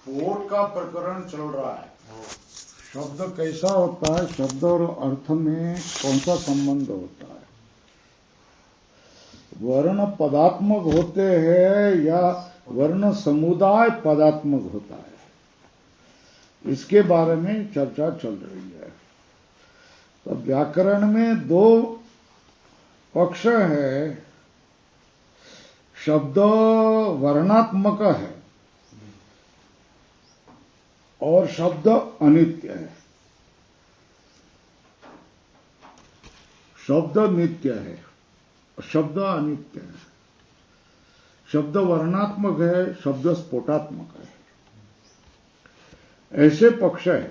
स्फोट का प्रकरण चल रहा है। शब्द कैसा होता है, शब्द और अर्थ में कौन सा संबंध होता है, वर्ण पदात्मक होते हैं या वर्ण समुदाय पदात्मक होता है, इसके बारे में चर्चा चल रही है। तो व्याकरण में दो पक्ष है, शब्द वर्णात्मक है और शब्द अनित्य है। शब्द नित्य है, शब्द अनित्य है। शब्द वर्णात्मक है, शब्द स्फोटात्मक है, ऐसे पक्ष है।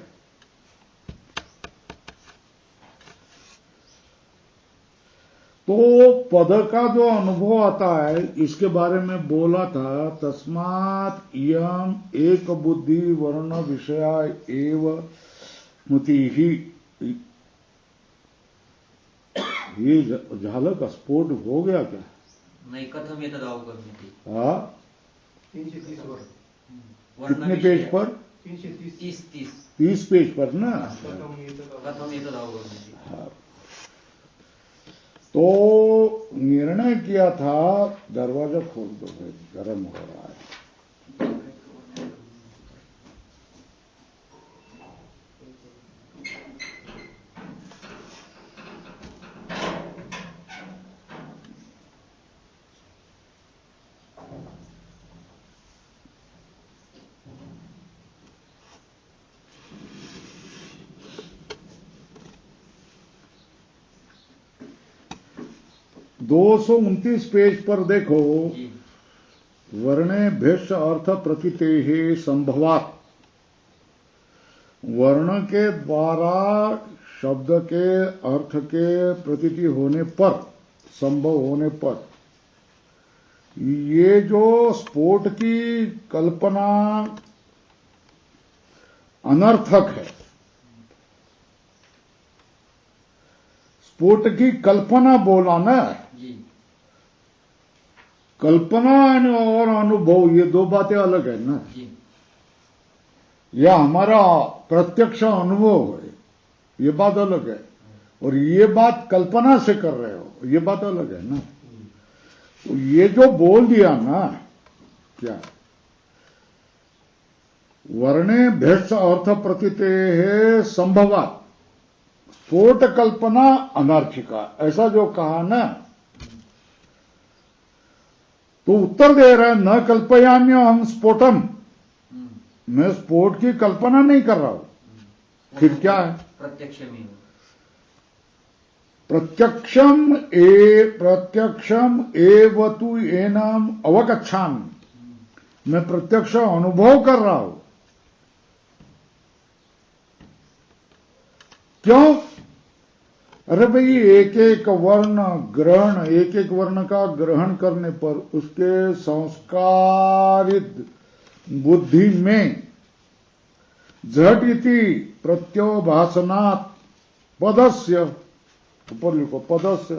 तो पद का जो अनुभव आता है, इसके बारे में बोला था, तस्मात् इयम् एक बुद्धि वर्ण विषया एव स्मृतिः। ये झालं का स्फोट हो गया क्या? नहीं, कथम एतद् अवगम्यते। हाँ, 330 वर। कितने पेज पर? 30 पेज पर ना। कथम एतद् अवगम्यते। हाँ, तो निर्णय किया था, दरवाजा खोल दो भाई, गर्म हो रहा है। दो 229 पेज पर देखो, वर्णे भेष अर्थ प्रतीतेः संभवात्। वर्ण के द्वारा शब्द के अर्थ के प्रतीति होने पर, संभव होने पर, ये जो स्फोट की कल्पना अनर्थक है। स्फोट की कल्पना बोला ना, कल्पना और अनुभव ये दो बातें अलग है ना। यह हमारा प्रत्यक्ष अनुभव है, ये बात अलग है, और ये बात कल्पना से कर रहे हो, ये बात अलग है ना। तो ये जो बोल दिया ना, क्या वर्णे भेष अर्थ प्रतीतेः संभवात् स्फोट कल्पना अनर्थिका, ऐसा जो कहा ना, तो उत्तर दे रहा है, न कल्पयाम्य हम स्फोटम, मैं स्फोट की कल्पना नहीं कर रहा हूं। फिर क्या है? प्रत्यक्षम एव तु एनम अवगच्छामि, मैं प्रत्यक्ष अनुभव कर रहा हूं। क्यों? अरे भाई, एक एक वर्ण ग्रहण, एक एक वर्ण का ग्रहण करने पर उसके संस्कारित बुद्धि में झट इति प्रत्योभासनात् पदस्य, ऊपर लिखो पदस्य,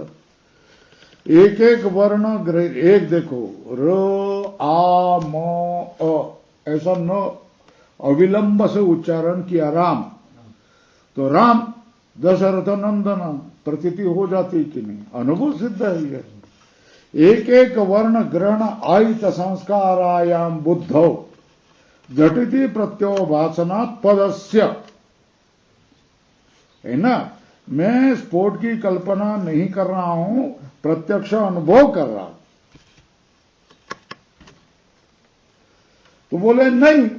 एक एक वर्ण ग्रह, एक देखो र आ म अ, ऐसा न अविलंब से उच्चारण किया राम, तो राम दशरथ नंदन प्रतीति हो जाती कि नहीं? अनुभव सिद्ध है ये। एक एक वर्ण ग्रहण आयित संस्कारायाम बुद्धौ झटिति प्रत्योभासनात् पदस्य, है ना। मैं स्फोट की कल्पना नहीं कर रहा हूं, प्रत्यक्ष अनुभव कर रहा हूं। तो बोले नहीं,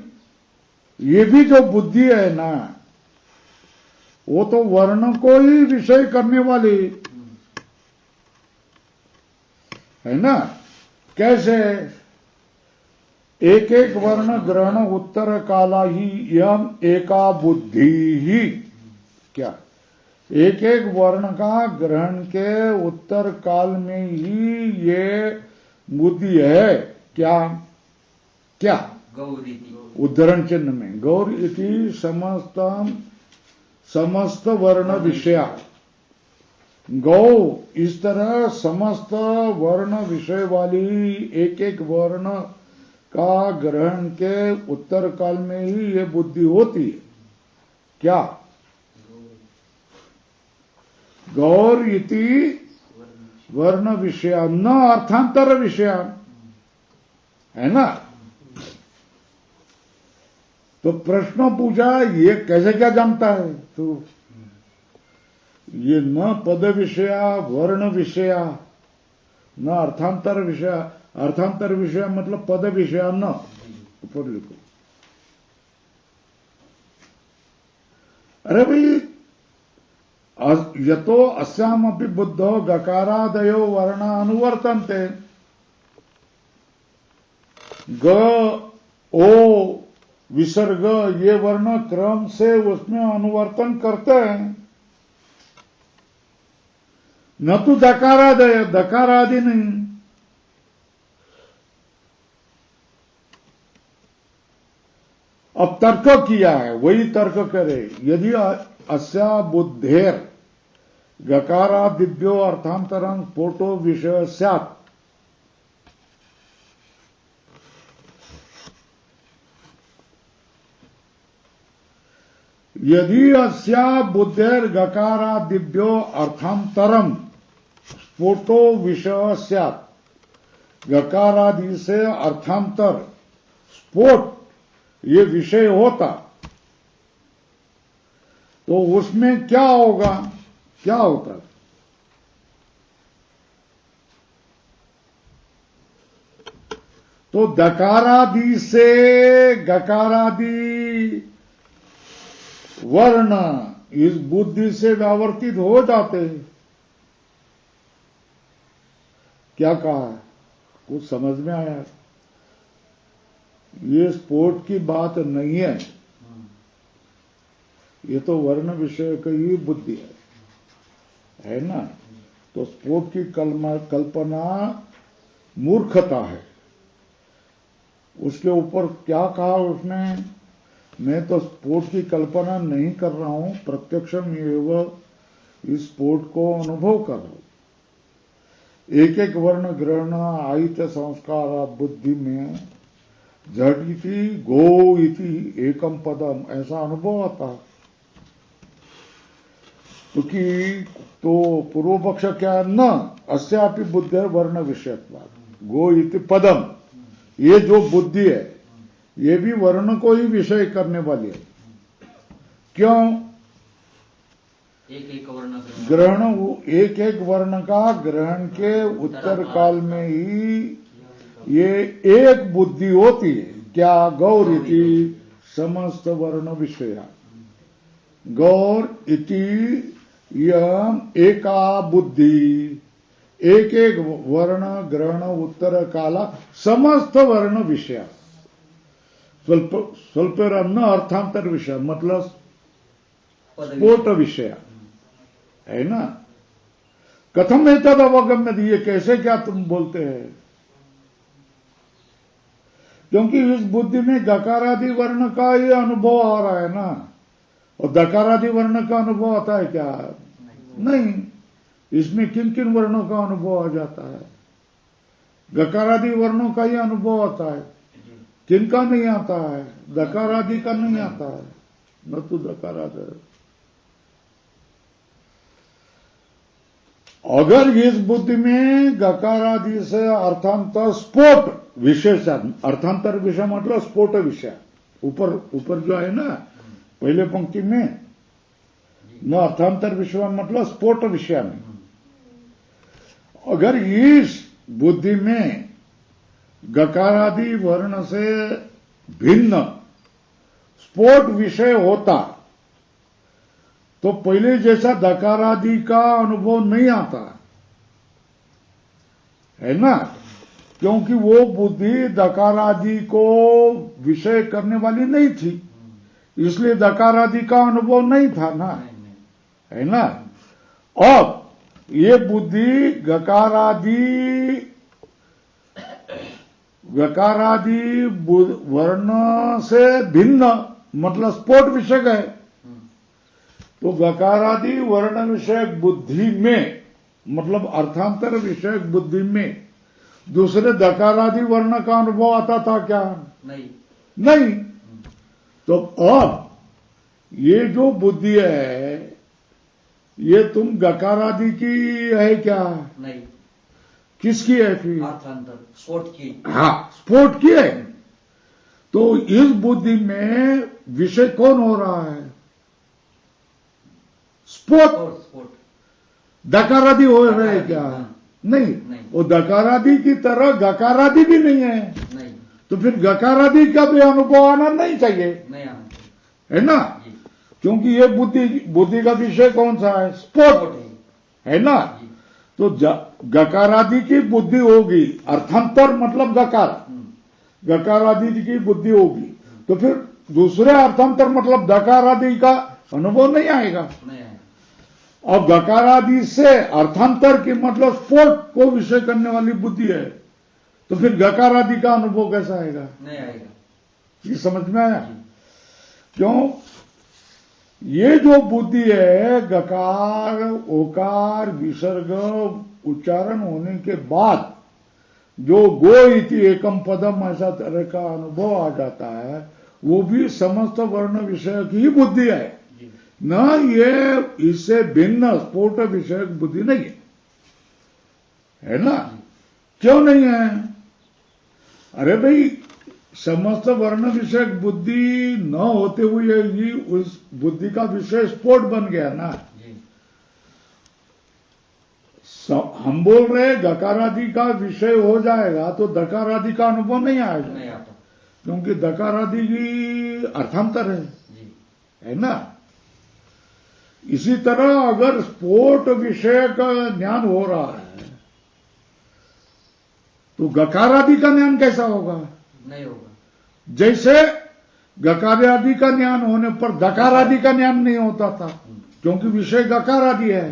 ये भी जो बुद्धि है ना, वो तो वर्ण को ही विषय करने वाली है ना। कैसे? एक एक वर्ण ग्रहण उत्तर काला ही यम एका बुद्धि ही, क्या एक एक वर्ण का ग्रहण के उत्तर काल में ही ये बुद्धि है। क्या क्या? गौरी, उद्धरण चिन्ह में गौर इति समस्त वर्ण विषया, गौ इस तरह समस्त वर्ण विषय वाली एक एक वर्ण का ग्रहण के उत्तर काल में ही ये बुद्धि होती है। क्या? गौर इति वर्ण विषया न अर्थांतर विषया, है ना। तो प्रश्न पूछा, ये कैसे क्या जानता है? तो ये न पद विषया वर्ण विषया न अर्थांतर विषया। अर्थांतर विषय मतलब पद विषया न, ऊपर लिखो। अरे भाई, यतो अस्यामपि बुद्धो गकारादयो वर्ण अनुवर्तन्ते। ग ओ विसर्ग ये वर्ण क्रम से उसमें अनुवर्तन करते हैं, न तो दकारादय, दकारादि नहीं। अब तर्क किया है, वही तर्क करे। यदि अस्या बुद्धेर गकारादिभ्यो अर्थांतरं स्फोटो विषय स्यात्, यदि अस्या बुद्धेर गकारादिभ्यो अर्थांतरं स्फोटो विषय स्यात्, गकारादि से अर्थांतर स्फोट ये विषय होता, तो उसमें क्या होगा? क्या होता? तो दकारादि से गकारादि वर्ण इस बुद्धि से व्यावर्तित हो जाते हैं। क्या कहा? कुछ समझ में आया? ये स्फोट की बात नहीं है, ये तो वर्ण विषय की ही बुद्धि है ना। तो स्फोट की कल्पना मूर्खता है। उसके ऊपर क्या कहा उसने? मैं तो स्फोट की कल्पना नहीं कर रहा हूं, प्रत्यक्षम एवं इस स्फोट को अनुभव कर रहा हूं। एक एक वर्ण ग्रहण आयित संस्कार बुद्धि में झट इति गो इति एकम पदम ऐसा अनुभव आता है। क्योंकि तो पूर्व पक्ष क्या है? न अस्यापि बुद्धि वर्ण विषयत्वात् गो इति पदम, ये जो बुद्धि है ये भी वर्ण को ही विषय करने वाली है। क्यों? एक एक वर्ण ग्रहण, एक एक वर्ण का ग्रहण के उत्तर काल में ही ये एक बुद्धि होती है। क्या? गौर इति समस्त वर्ण विषया। गौर इति यम एका बुद्धि, एक एक वर्ण ग्रहण उत्तर काला समस्त वर्ण विषय। स्वल्प न अर्थांतर विषय मतलब स्फोट विषय, है ना। कथम एतद अवगम्यते, ये कैसे क्या तुम बोलते हैं? क्योंकि इस बुद्धि में गकारादि वर्ण का ही अनुभव आ रहा है ना, और दकारादि वर्ण का अनुभव आता है क्या? नहीं। इसमें किन किन वर्णों का अनुभव आ जाता है? गकारादि वर्णों का ही अनुभव आता है। किनका नहीं आता है? दकारादि का नहीं आता है, न तो दकारादि। अगर इस बुद्धि में गकारादि से अर्थांतर स्फोट विशेष, अर्थांतर विषय मतलब स्फोट विषय, ऊपर जो है ना पहले पंक्ति में, न अर्थांतर विषय मतलब स्फोट विषय में। अगर इस बुद्धि में गकारादि वर्ण से भिन्न स्फोट विषय होता, तो पहले जैसा दकारादि का अनुभव नहीं आता है ना। क्योंकि वो बुद्धि दकारादि को विषय करने वाली नहीं थी, इसलिए दकारादि का अनुभव नहीं था ना, है ना। अब ये बुद्धि गकारादि वर्ण से भिन्न मतलब स्फोट विषय है। तो गकारादि वर्ण विषयक बुद्धि में मतलब अर्थांतर विषयक बुद्धि में दूसरे दकारादि वर्ण का अनुभव आता था क्या? नहीं। नहीं। तो अब ये जो बुद्धि है ये तुम गकारादि की है क्या? नहीं। किसकी है फिर? अर्थांतर स्फोट की। हाँ, स्फोट की है। तो इस बुद्धि में विषय कौन हो रहा है? स्फोट। स्फोट। दकारादि हो रहे हैं क्या? नहीं। नहीं। वो दकारादि की तरह गकारादि भी नहीं है। नहीं। तो फिर गकारादि का भी अनुभव आना नहीं चाहिए, नहीं आना चाहिए। है ना? जी। क्योंकि ये बुद्धि का विषय कौन सा है? स्फोट, है ना? जी। तो गकारादि की बुद्धि होगी, अर्थांतर मतलब गकार, गकारादि की बुद्धि होगी, तो फिर दूसरे अर्थांतर मतलब दकारादि का अनुभव नहीं आएगा। नहीं आएगा। अब गकारादि से अर्थांतर की मतलब स्फोट को विषय करने वाली बुद्धि है, तो फिर गकारादि का अनुभव कैसा आएगा? नहीं आएगा। ये समझ में आया? क्यों? ये जो बुद्धि है गकार ओकार विसर्ग उच्चारण होने के बाद जो गो इति एकम पदम ऐसा तरह का अनुभव आ जाता है, वो भी समस्त वर्ण विषय की ही बुद्धि है, न ये इससे भिन्न स्फोट विषयक बुद्धि नहीं है ना? क्यों नहीं है? अरे भाई, समस्त वर्ण विषयक बुद्धि न होते हुए ही उस बुद्धि का विषय स्फोट बन गया ना। हम बोल रहे गकारादि का विषय हो जाएगा तो दकारादि का अनुभव नहीं आएगा, नहीं आता, क्योंकि दकारादि की अर्थांतर है ना? इसी तरह अगर स्फोट विषय का ज्ञान हो रहा है तो गकारादि का ज्ञान कैसा होगा? नहीं होगा। जैसे गकारादि का ज्ञान होने पर दकारादि का ज्ञान नहीं होता था, क्योंकि विषय गकारादि है,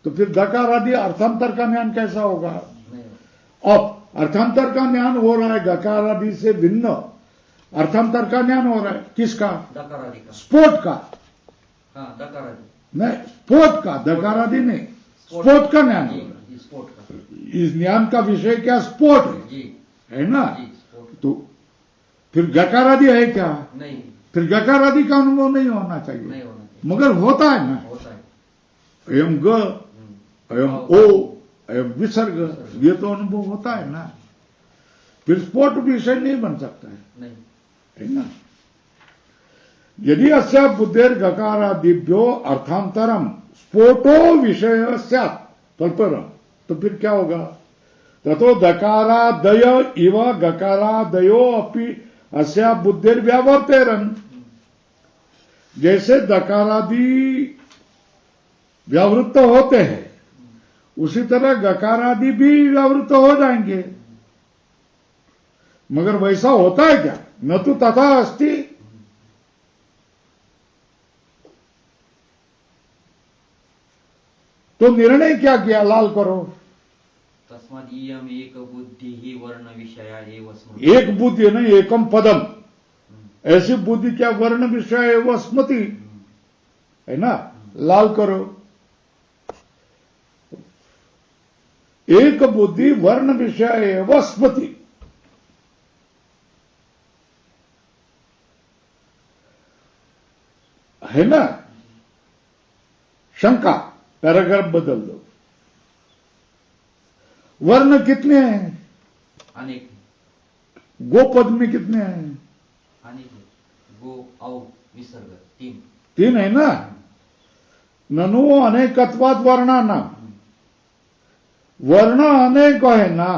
तो फिर दकारादि अर्थांतर का ज्ञान कैसा होगा? अब अर्थांतर का ज्ञान हो रहा है गकारादि से भिन्न, अर्थांतर का ज्ञान हो रहा है किसका? दकारादि का, स्फोट का। हाँ, दकारादि नहीं, स्फोट का, दकारादि नहीं, स्फोट का ज्ञान। स्फोट का, इस ज्ञान का विषय क्या? स्फोट है ना? तो फिर गकारादि है क्या? नहीं। फिर गकारादि का अनुभव नहीं होना चाहिए, नहीं होना चाहिए। मगर होता है ना, होता है। एवं ग, एवं ओ, एवं विसर्ग, ये तो अनुभव होता है ना। फिर स्फोट विषय नहीं बन सकता है, नहीं, है ना? यदि अस्या बुद्धेर गकारादिभ्यो अर्थांतरम स्फोटो विषय स्यात् तत्परम, तो फिर क्या होगा? ततो दकारादय इव गकारादयो अपि अस्या बुद्धिर व्यावर्तेरन। जैसे दकारादि व्यावृत्त होते हैं उसी तरह गकारादि भी व्यावृत्त हो जाएंगे, मगर वैसा होता है क्या? न तो तथा अस्ति। तो निर्णय क्या किया? लाल करो। तस्माद् इयम् एक बुद्धि वर्ण विषया एव स्मृति। एक बुद्धि नहीं, एकम पदम। ऐसी बुद्धि क्या वर्ण विषय एवं स्मृति है ना? लाल करो। एक बुद्धि वर्ण विषय एवं स्मृति। है ना? शंका, पैराग्राफ बदल दो। वर्ण कितने हैं? अनेक। गो पद में कितने हैं? अनेक। गो औ विसर्ग तीन। तीन है ना? ननु अनेकत्वाद वर्णानाम, वर्ण अनेक है ना,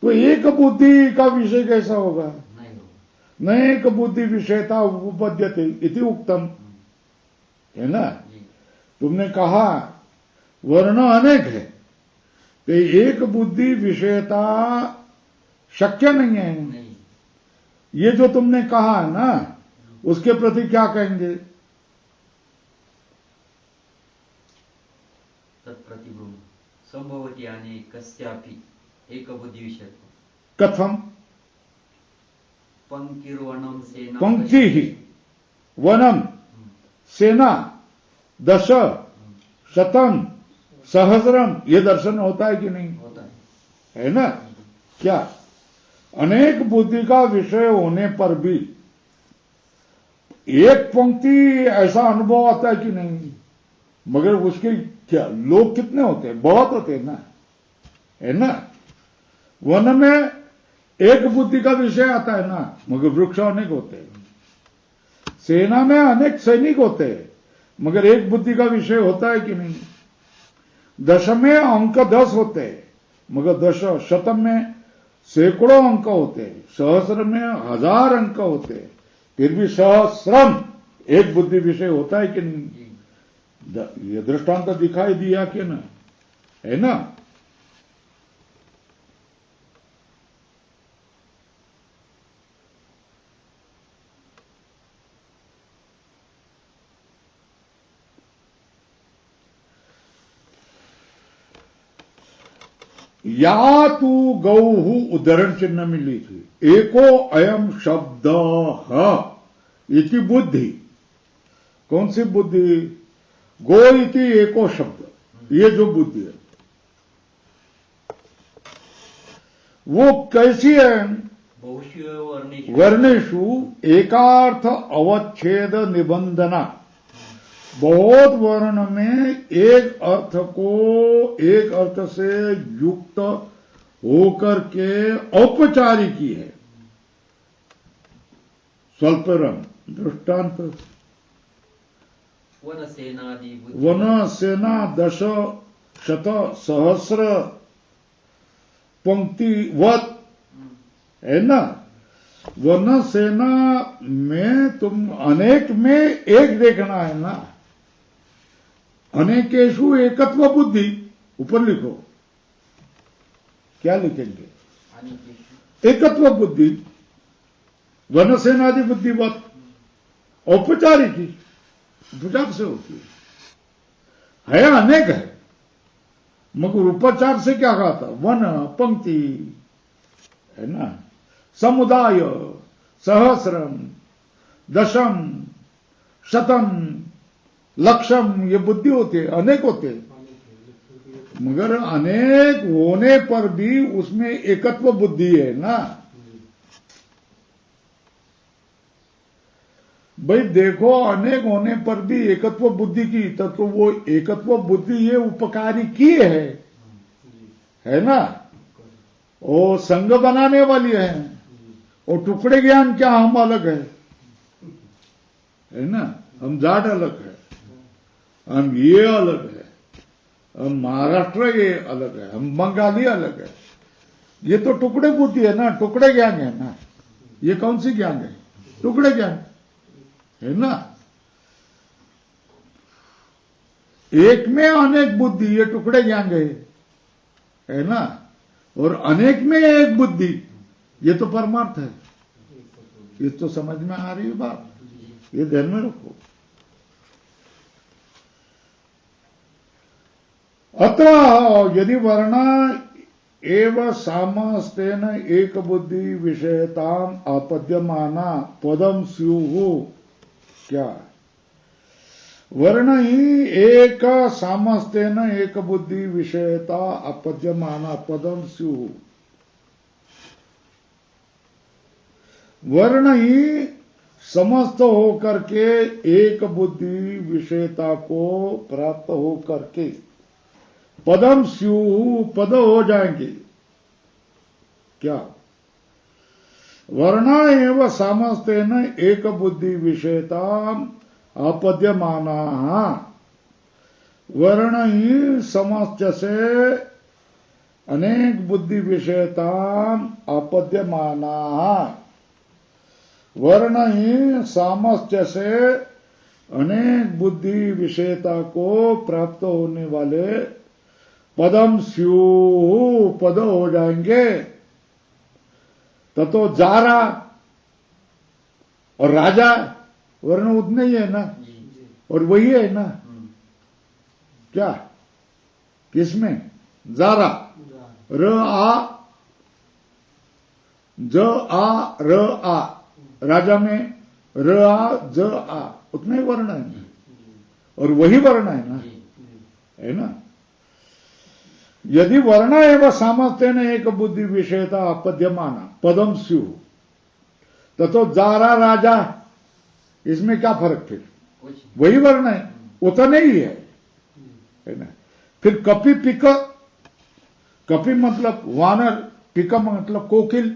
तो एक बुद्धि का विषय कैसा होगा? नहीं होगा। न एक बुद्धि विषयता उपपद्यते इति उक्तम, है ना? तुमने कहा वर्ण अनेक है, तो एक बुद्धि विषयता शक्य नहीं है। नहीं। ये जो तुमने कहा है ना, उसके प्रति क्या कहेंगे? तत्प्रतिब्रूम संभवति अनेकस्यापि एक बुद्धि विषय। कथम? पंक्तिर्वनम सेना, पंक्ति ही वनम सेना दश शतम सहस्रम, ये दर्शन होता है कि नहीं? होता है ना? क्या अनेक बुद्धि का विषय होने पर भी एक पंक्ति ऐसा अनुभव आता है कि नहीं, मगर उसके क्या लोग कितने होते हैं, बहुत होते हैं ना, है ना। वन में एक बुद्धि का विषय आता है ना, मगर वृक्ष अनेक होते हैं। सेना में अनेक सैनिक होते हैं, मगर एक बुद्धि का विषय होता है कि नहीं। दश में अंक 10 होते हैं, मगर दश शतम में सैकड़ों अंक होते हैं, सहस्र में 1000 अंक होते हैं, फिर भी सहस्रम एक बुद्धि विषय होता है कि नहीं। ये दृष्टांत दिखाई दिया कि ना, है ना। या तू गौहु उदाहरण चिन्ह में लिखी एको अयम शब्द इति बुद्धि। कौन सी बुद्धि? गो इति एको शब्द, ये जो बुद्धि है वो कैसी है? वर्णेशु एकार्थ अवच्छेद निबंधना। बहुत वर्ण में एक अर्थ को एक अर्थ से युक्त होकर के औपचारिकी है। स्वल्परम दृष्टांत वन सेना 10 शत सहस्र पंक्ति वत, है ना। वन सेना में तुम अनेक में एक देखना है ना। अनेकेशु एकत्व बुद्धि, ऊपर लिखो, क्या लिखेंगे? एकत्व बुद्धि, वन सेनादि बुद्धिवत, औपचारिकी उपचार से होती है अनेक है, मगर उपचार से क्या कहा था? वन पंक्ति, है ना, समुदाय, सहस्रम, दशम, शतम, लक्षम, ये बुद्धि होते हैं, अनेक होते हैं। मगर अनेक होने पर भी उसमें एकत्व बुद्धि है ना। भाई देखो, अनेक होने पर भी एकत्व बुद्धि की, तो वो एकत्व बुद्धि ये उपकारी की है ना। वो संग बनाने वाली है, और टुकड़े ज्ञान क्या हम अलग है ना। हम जाट अलग है, हम ये अलग है, हम महाराष्ट्र ये अलग है, हम बंगाली अलग है। ये तो टुकड़े बुद्धि है ना, टुकड़े ज्ञान है ना। ये कौन सी ज्ञान है? टुकड़े ज्ञान है ना। एक में अनेक बुद्धि, ये टुकड़े ज्ञान है ना। और अनेक में एक बुद्धि, ये तो परमार्थ है। ये तो समझ में आ रही है बात, ये ध्यान में रखो। अतः यदि वर्ण एव सामस्तेन एक बुद्धि विषयताम आपद्यमाना पदम स्युः। क्या? वर्ण ही एक सामस्तेन एक बुद्धि विषयता आपद्यमाना पदम स्युः। वर्ण ही समस्त होकर के एक बुद्धि विषयता को प्राप्त होकर के पदम स्युः, पद हो जाएंगे। क्या? वर्ण एवं सामस्तेन एक बुद्धि विषयता आपद्यमाना। वर्ण ही समस्त से अनेक बुद्धि विषयता आपद्यमाना। वर्ण ही सामर्थ्य से अनेक बुद्धि विषयता को प्राप्त होने वाले पदम स्युः, पद हो जाएंगे। ततो जारा और राजा वर्ण उतने ही है ना, और वही है ना। क्या? किसमें? जारा, र आ, ज आ, र आ। राजा में र आ, ज आ, उतने ही वर्ण है, और वही वर्ण है ना, है ना। यदि वर्ण एवं सामर्थ्यन एक बुद्धि विषयता अपद्यमाना पदम स्यु तो जारा राजा, इसमें क्या फर्क फिर? कुछ वही वर्ण है, उतना ही है ना। फिर कपि पिक, कपि मतलब वानर, पिक मतलब कोकिल,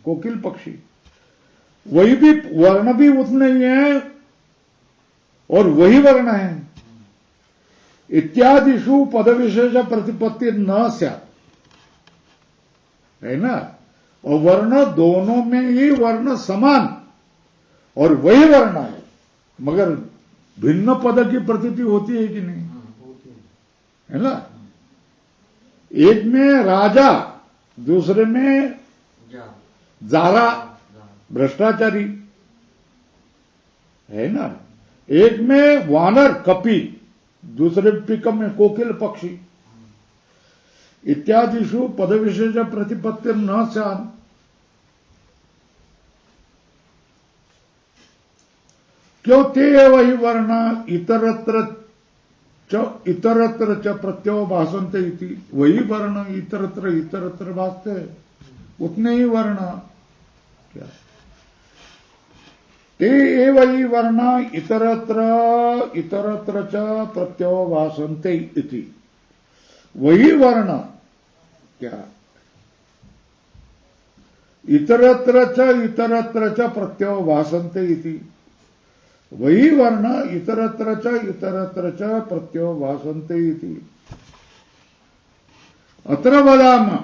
कोकिल पक्षी, वही भी वर्ण भी उतने ही है और वही वर्ण है। इत्यादिषु पद विशेष प्रतिपत्ति न स्यात्, है ना। और वर्ण दोनों में ही वर्ण समान और वही वर्ण है, मगर भिन्न पद की प्रतीति होती है कि नहीं, है ना। एक में राजा, दूसरे में जा जारा, जा भ्रष्टाचारी, है ना। एक में वानर कपि, दूसरे पिकम में कोकिल पक्षी। इत्यादिषु पद विशेष प्रतिपत्ति न स्यात्, क्यों ते वही वर्ण इतरत्र च प्रत्यय भाषन्ते इति, वही वर्ण इतरत्र भाषते, उतने ही वर्ण क्या ते वही वर्ण इतरत्र च प्रत्यय भाषन्ते इति, वही वर्ण क्या इतरत्र च प्रत्यय भाषन्ते इति, वही वर्ण इतरत्र च प्रत्यय भाषन्ते इति। अत्र वदामः,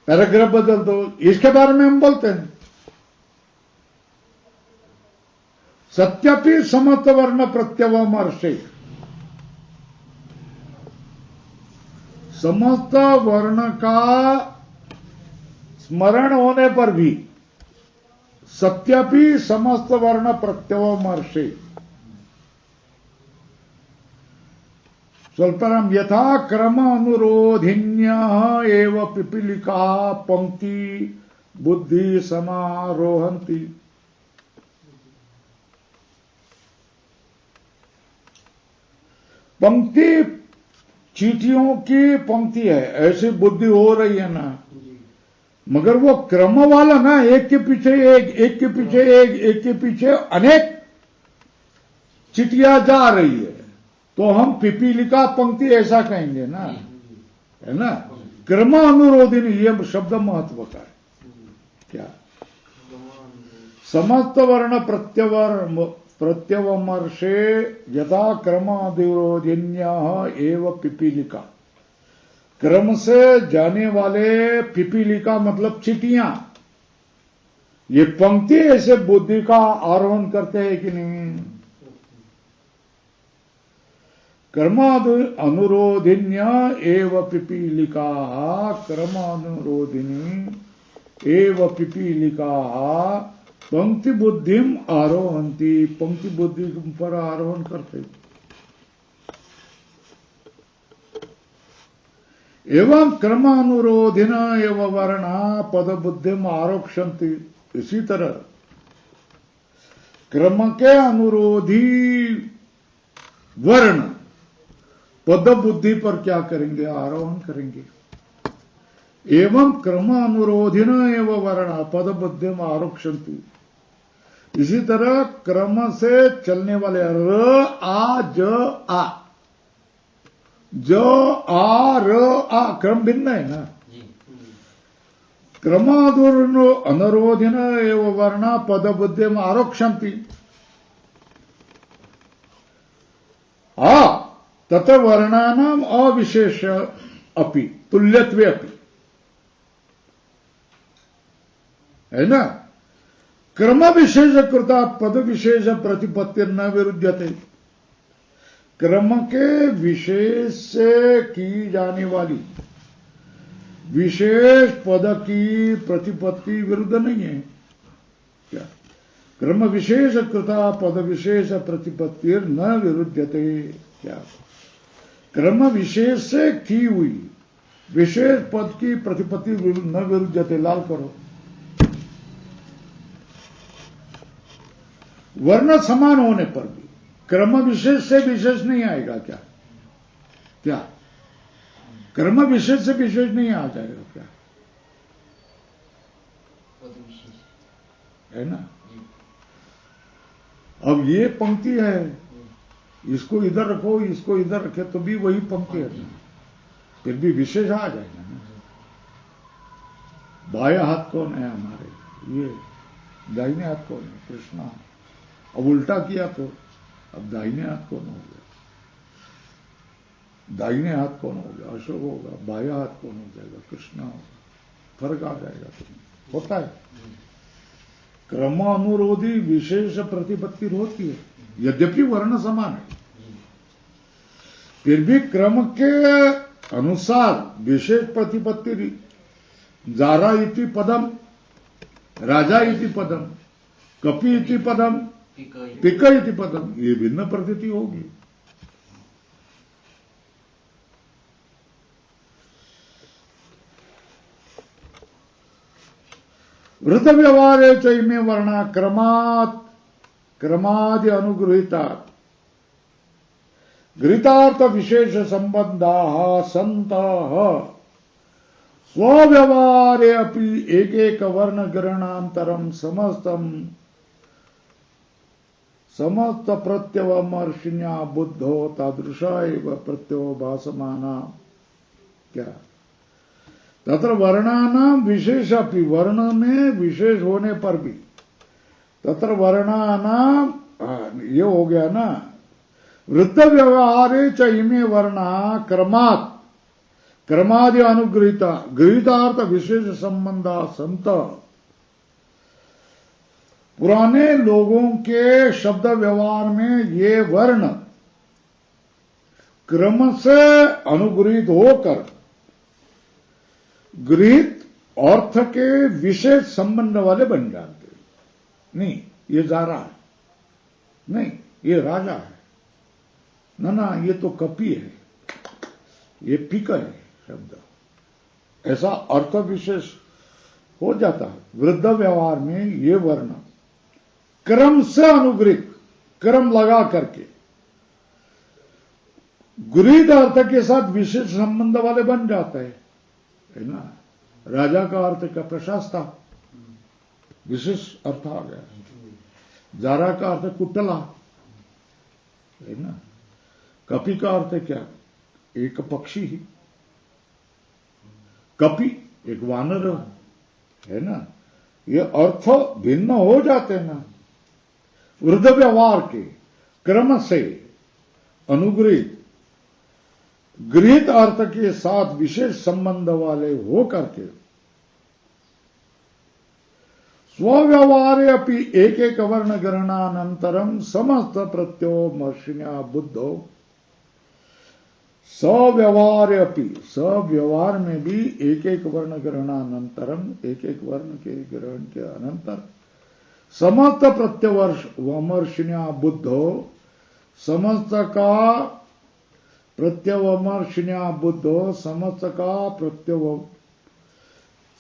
पैराग्राफ बदल दो, इसके बारे में हम बोलते हैं। सत्यपि समस्त वर्ण प्रत्यवमर्षे, समस्त वर्ण का स्मरण होने पर भी, सत्यपि समस्त वर्ण प्रत्यवमर्षे, स्वल्परम यथा क्रम अनुरोधिन्यः एव पिपीलिका पंक्ति बुद्धि समारोहन्ति। पंक्ति चीटियों की पंक्ति है, ऐसी बुद्धि हो रही है ना, मगर वो क्रम वाला ना, एक के पीछे एक, एक के पीछे एक, एक के पीछे अनेक चिटिया जा रही है, तो हम पिपीलिका पंक्ति ऐसा कहेंगे ना, है ना। क्रम अनुरोधिनी, ये शब्द महत्व का है। क्या समस्त वर्ण प्रत्यवमर्षे यथा क्रम अनुरोधिन्यः एव पिपीलिका, क्रम से जाने वाले पिपीलिका मतलब चिटियां, ये पंक्ति ऐसे बुद्धि का आरोहण करते हैं कि नहीं। कर्म अनुरोधिन्य एव पिपीलिका, कर्म अनुरोधिनी एव पिपीलिका पंक्ति बुद्धिम आरोहंती, पंक्ति बुद्धि पर आरोहण करते। एवं कर्म अनुरोधिन एव वर्णा पद बुद्धिम आरोक्षन्ति, इसी तरह क्रम के अनुरोधी वर्ण पद बुद्धि पर क्या करेंगे, आरोहण करेंगे। एवं क्रम अनुरोधिन एव वर्ण पद बुद्धि में आरोक्षन्ति, इसी तरह क्रम से चलने वाले र आ ज आ र आ क्रम भिन्न है ना। क्रम अनुरोधिन एव वर्ण पद बुद्धि में आरोक्षन्ति, तत वर्णानाम अविशेष अपि तुल्यत्वे अपि, है ना। क्रम विशेष कृता पद विशेष प्रतिपत्ति न विरुध्यते, क्रम के विशेष से की जाने वाली विशेष पद की प्रतिपत्ति विरुद्ध नहीं है। क्या क्रम विशेष कृता पद विशेष प्रतिपत्ति न विरुध्यते, क्या क्रम विशेष से की हुई विशेष पद की प्रतिपत्ति न विरुद्धते। लाल करो। वर्ण समान होने पर भी क्रम विशेष से विशेष नहीं आएगा क्या? क्या क्रम विशेष से विशेष नहीं आ जाएगा क्या? पद विशेष है ना? जी। अब ये पंक्ति है, इसको इधर रखो, इसको इधर रखे तो भी वही पंक्ति है ना, फिर भी विशेष आ जाएगा ना। बाया हाथ कौन है हमारे? ये। दाहिने हाथ कौन है? कृष्णा। अब उल्टा किया तो अब दाहिने हाथ कौन हो गया? दाहिने हाथ कौन हो गया? अशोक होगा। बाया हाथ कौन हो जाएगा? कृष्णा होगा। फर्क आ जाएगा। तो होता है। क्रम अनुरोधी विशेष प्रतिपत्ति होती है, यद्यपि वर्ण समान है, फिर भी क्रम के अनुसार विशेष प्रतिपत्ति। जारा इति पदम, राजा इति पदम, कपि इति पदम, पिक इति पदम, ये भिन्न प्रतीति होगी। वृत व्यवहारे चैमे वर्णा क्रमादि अनुगृहीता गृहीतार्थ विशेष संबंधा संतः स्वव्यवहारे अपि एक एक वर्ण ग्रहणांतरम समस्त प्रत्यवमर्शिन्या बुद्धो तादृशा एव प्रत्ययो भासमाना। क्या? तत्र वर्णानाम विशेष अपि, वर्ण में विशेष होने पर भी, तत्र वर्णानाम, ये हो गया ना, वृत्त व्यवहारे च इमे वर्णा क्रमादि अनुगृहीता गृहीतार्थ विशेष संबंधा संत। पुराने लोगों के शब्द व्यवहार में ये वर्ण क्रम से अनुगृहीत होकर गृहीत अर्थ के विशेष संबंध वाले बन जाते। नहीं ये जारा है, नहीं ये राजा है, ना ये तो कपि है, ये पिक है शब्द, ऐसा अर्थ विशेष हो जाता है। वृद्ध व्यवहार में ये वर्ण क्रम से अनुगृहित, क्रम लगा करके गृहीत अर्थ के साथ विशेष संबंध वाले बन जाते हैं, है ना। राजा का अर्थ क्या? प्रशास्ता, विशेष अर्थ आ गया। जारा का अर्थ कुटला, है ना। कपि का अर्थ क्या? एक पक्षी ही, कपि एक वानर, है ना। ये अर्थ भिन्न हो जाते हैं ना। वृद्ध व्यवहार के क्रम से अनुगृहित गृहीत अर्थ के साथ विशेष संबंध वाले हो करके स्वव्यवहारे अपि एक एक वर्ण ग्रहणानंतरम समस्त प्रत्ययो मर्शिन्या बुद्धो। सव्यवहार अपि, सव्यवहार में भी एक एक वर्ण ग्रहणानंतरम, एक एक वर्ण के ग्रहण के अनंतर समस्त प्रत्यवमर्शिन्या बुद्धो, समस्त का प्रत्यवमर्शिन्या बुद्धो, समस्त का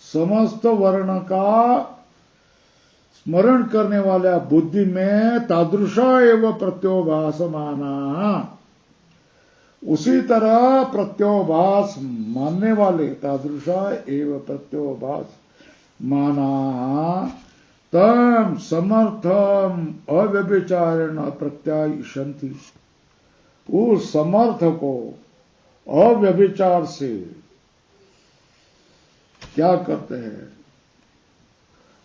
समस्त वर्ण का स्मरण करने वाला बुद्धि में तादृशा एवं प्रत्योभासमाना, उसी तरह प्रत्योभास मानने वाले, तादृशा एवं प्रत्योभास माना तम समर्थम अव्यभिचारेण प्रत्यायिषन्ति। उस समर्थ को अव्यभिचार से क्या करते हैं?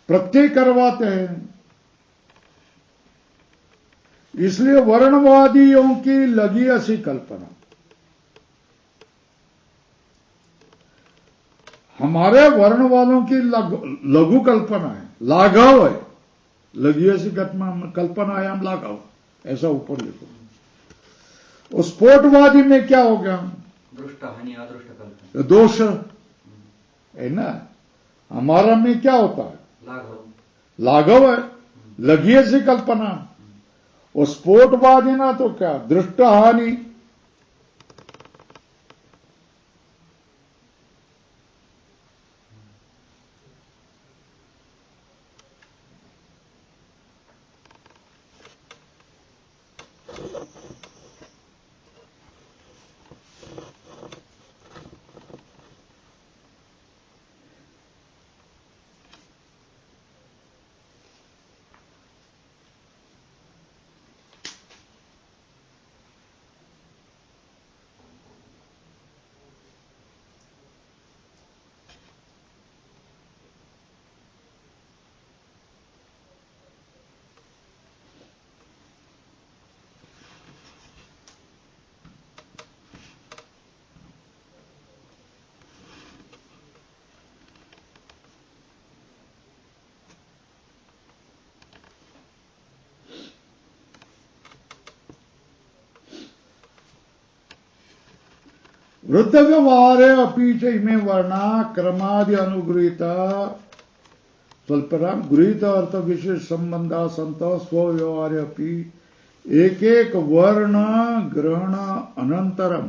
प्रत्यय करवाते हैं। इसलिए वर्णवादियों की लगी ऐसी कल्पना, हमारे वर्ण वालों की लघु कल्पना है, लाघव है। लगी ऐसी कल्पना है, हम लाघव, ऐसा ऊपर लिखो। उस स्फोटवादी में क्या हो गया? दृष्ट हानि अदृष्ट कल्पना, दोष है ना। हमारा में क्या होता है? लाघव है, लगी ऐसी कल्पना। और स्फोटवादी ना तो क्या? दृष्ट हानि। वृद्ध व्यवहारे अपि च इमे वर्णा क्रमादि अनुगृहीत स्वल्पराम गृहीत अर्थ विशेष संबंधा संत स्वव्यवहारे अपि एक एक वर्ण ग्रहण अनंतरम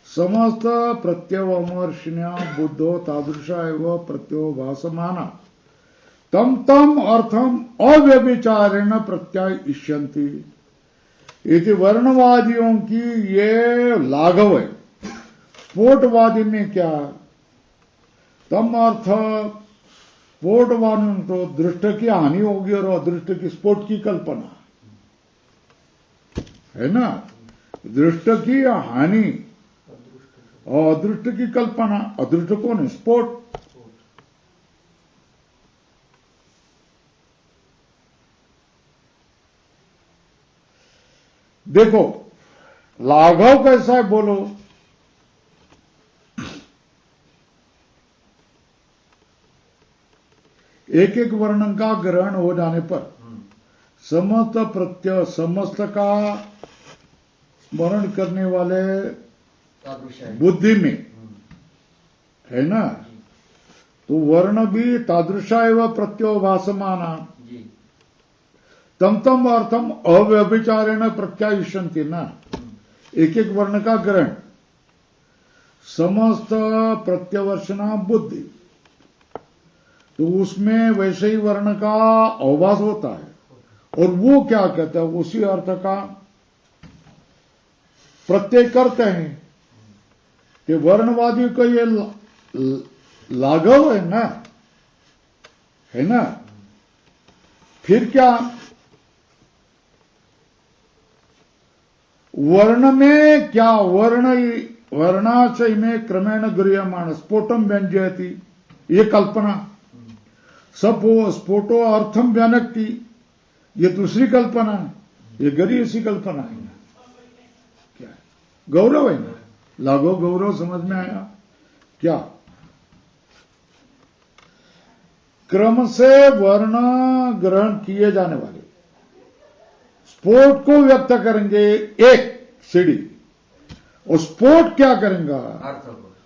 समस्त प्रत्यवमर्शिण्या बुद्धो तादृशा एव प्रत्यो भासमाना तम तम अर्थम अव्यभिचारेण प्रत्यायिष्यन्ति। इति वर्णवादियों की ये लाघव है। स्फोटवादी में क्या? तम अर्थ स्फोटवादी तो दृष्ट की हानि होगी और अदृष्ट की स्फोट की कल्पना है ना। दृष्ट की हानि और अदृष्ट की कल्पना। अदृष्ट कौन है? स्फोट। देखो लाघव कैसा है बोलो। एक एक वर्ण का ग्रहण हो जाने पर समस्त प्रत्यय समस्त का स्मरण करने वाले बुद्धि में है ना। तो वर्ण भी तादृशा एवं प्रत्यो भासमाना तम तम अर्थम अव्यभिचारेण प्रत्यायिष्यन्ति ना। एक एक वर्ण का ग्रहण समस्त प्रत्यवर्षना बुद्धि, तो उसमें वैसे ही वर्ण का अवभास होता है। और वो क्या कहता है? उसी अर्थ का प्रत्यय करते हैं कि वर्णवादी को ये लाघव है ना। फिर क्या? वर्ण में क्या? वर्णाचय में क्रमेण गृह्यमाण स्फोटम व्यंजयति, ये कल्पना। सब स्फोटो अर्थम व्यनक्ति, ये दूसरी कल्पना है। ये गरीयसी कल्पना है ना। क्या है? गौरव है ना। लाघव गौरव समझ में आया क्या? क्रम से वर्ण ग्रहण किए जाने वाले स्फोट को व्यक्त करेंगे एक सीढ़ी, और स्फोट क्या करेगा?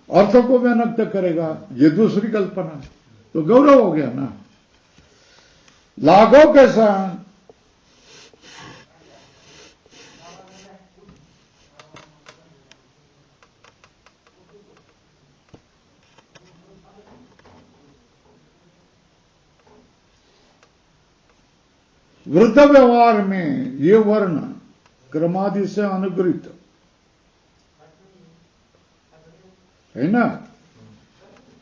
अर्थ को व्यक्त करेगा। ये दूसरी कल्पना है। तो गौरव हो गया ना। लाघव कैसा? वृद्ध व्यवहार में ये वर्ण क्रमादि से अनुगृहित है ना,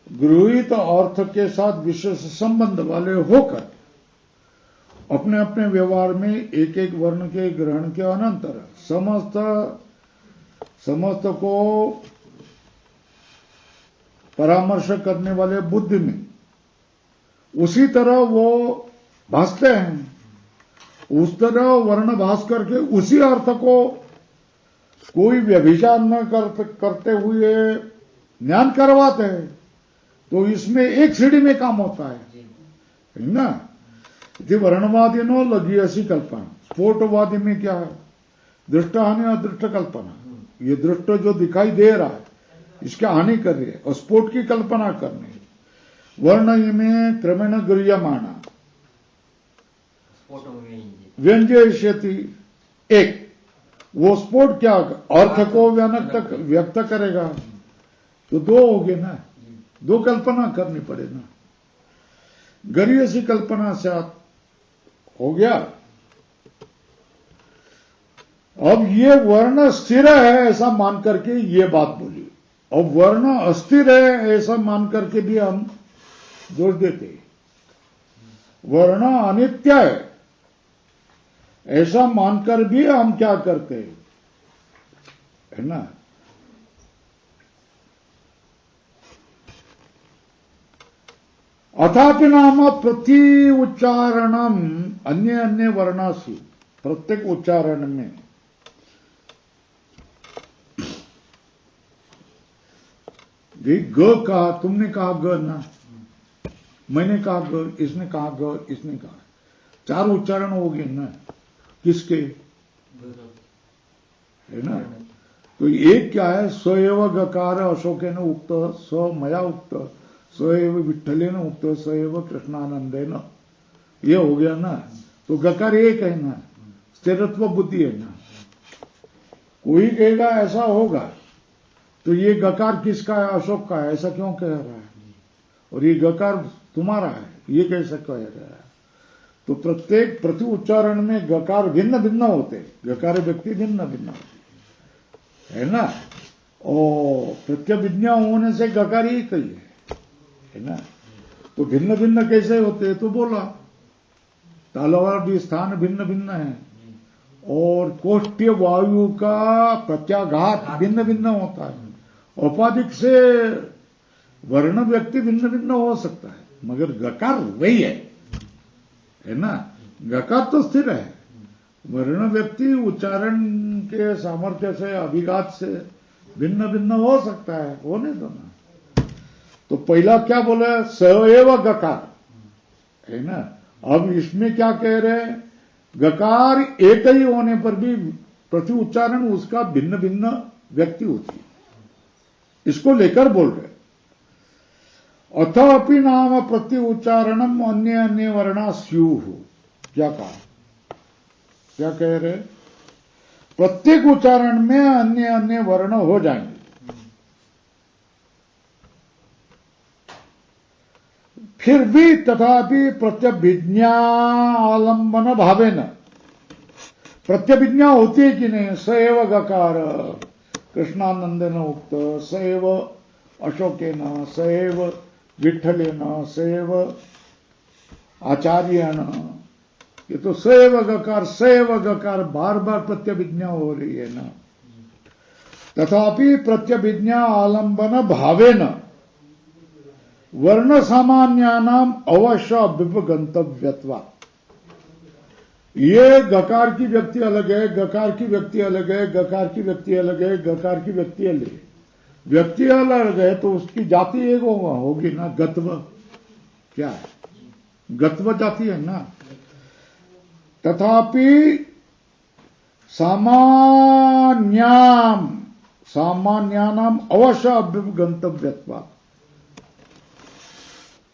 गृहीत अर्थ के साथ विशेष संबंध वाले होकर अपने अपने व्यवहार में एक एक वर्ण के ग्रहण के अनंतर समस्त को परामर्श करने वाले बुद्धि में उसी तरह वो भासते हैं। उस तरह वर्ण भास करके उसी अर्थ को कोई व्यभिचार न करते हुए ज्ञान करवाते हैं। तो इसमें एक सीढ़ी में काम होता है ना। ये वर्णवादी नो लगी ऐसी कल्पना। स्फोटवादी में क्या है? दृष्ट हानि और दृष्ट कल्पना। ये दृष्ट जो दिखाई दे रहा है इसकी हानि कर रही है और स्फोट की कल्पना करनी है। वर्ण में क्रमेण गृह्यमाणा व्यंजयिष्यति, एक वो स्फोट क्या अर्थ को व्यक्त करेगा। तो दो हो गए ना, दो कल्पना करनी पड़े ना। गरीयसी कल्पना से हो गया। अब ये वर्ण स्थिर है ऐसा मान करके ये बात बोली, और वर्ण अस्थिर है ऐसा मान करके भी हम दोष देते। वर्ण अनित्य है ऐसा मानकर भी हम क्या करते हैं, है ना। अथापि नाम प्रति उच्चारणम अन्य अन्य वर्णासु, प्रत्येक उच्चारण में ग कहा, तुमने कहा ग ना, मैंने कहा ग, इसने कहा ग, इसने कहा, चार उच्चारण हो गए ना। किसके? है ना। तो एक क्या है, स एव गकार अशोकेन उक्त, स मया उक्त, स एव विठ्ठलेन उक्त, स एव कृष्णानंदेन, ये हो गया ना। तो गकार एक है ना, स्थिरत्व बुद्धि है ना। कोई कहेगा ऐसा होगा तो ये गकार किसका है, अशोक का है, ऐसा क्यों कह रहा है, और ये गकार तुम्हारा है, ये कैसे कह रहा है। तो प्रत्येक प्रति उच्चारण में गकार भिन्न भिन्न होते, गकार व्यक्ति भिन्न भिन्न होते है ना। और प्रत्यभिज्ञा होने से गकार एक ही है ना। तो भिन्न भिन्न कैसे होते, तो बोला तालवार भी स्थान भिन्न भिन्न है, और कोष्ठीय वायु का प्रत्याघात भिन्न भिन्न होता है। औपाधिक से वर्ण व्यक्ति भिन्न भिन्न हो सकता है, मगर गकार वही है ना। गकार तो स्थिर है, वर्ण व्यक्ति उच्चारण के सामर्थ्य से, अभिघात से भिन्न भिन्न हो सकता है, होने दो ना। तो पहला क्या बोला, सएव गकार है ना। अब इसमें क्या कह रहे हैं, गकार एक ही होने पर भी प्रति उच्चारण उसका भिन्न भिन्न व्यक्ति होती है, इसको लेकर बोल रहे। अथापि नाम प्रति उच्चारणम अन्य अन्य वर्णा स्युः, क्या कहा, क्या कह रहे, प्रत्येक उच्चारण में अन्य अन्य वर्ण हो जाएंगे। फिर भी तथापि प्रत्यभिज्ञा आलंबन भावेन, प्रत्यभिज्ञा होती है कि नहीं, स एव गकार कृष्णानंदेन उक्त, स एव अशोकेन, स एव विठ्ठलेन, स एव आचार्यन, ये तो स एव गकार बार बार प्रत्यभिज्ञा हो रही है ना। तथापि प्रत्यभिज्ञा आलंबन भावेन वर्ण सामान्यानाम अवश्य अभ्युपगंतव्यत्वा, ये गकार की व्यक्ति अलग है, गकार की व्यक्ति अलग है, गकार की व्यक्ति अलग है, गकार की व्यक्ति अलग है, व्यक्ति अलग है तो उसकी जाति एक होगी ना, गत्व, क्या है, गत्व जाति है ना। तथापि सामान्यानाम अवश्य अभ्युपगंतव्यत्वा,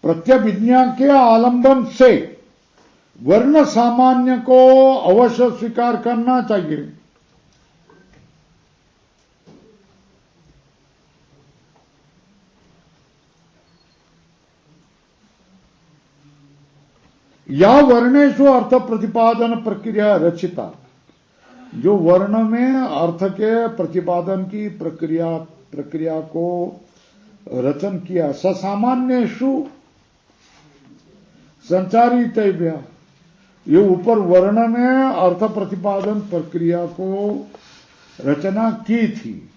प्रत्यभिज्ञा के आलंबन से वर्ण सामान्य को अवश्य स्वीकार करना चाहिए। या वर्णेषु अर्थ प्रतिपादन प्रक्रिया रचिता, जो वर्ण में अर्थ के प्रतिपादन की प्रक्रिया को रचन किया, ससामान्येषु संचारितव्य, ये ऊपर वर्ण में अर्थ प्रतिपादन प्रक्रिया को रचना की थी,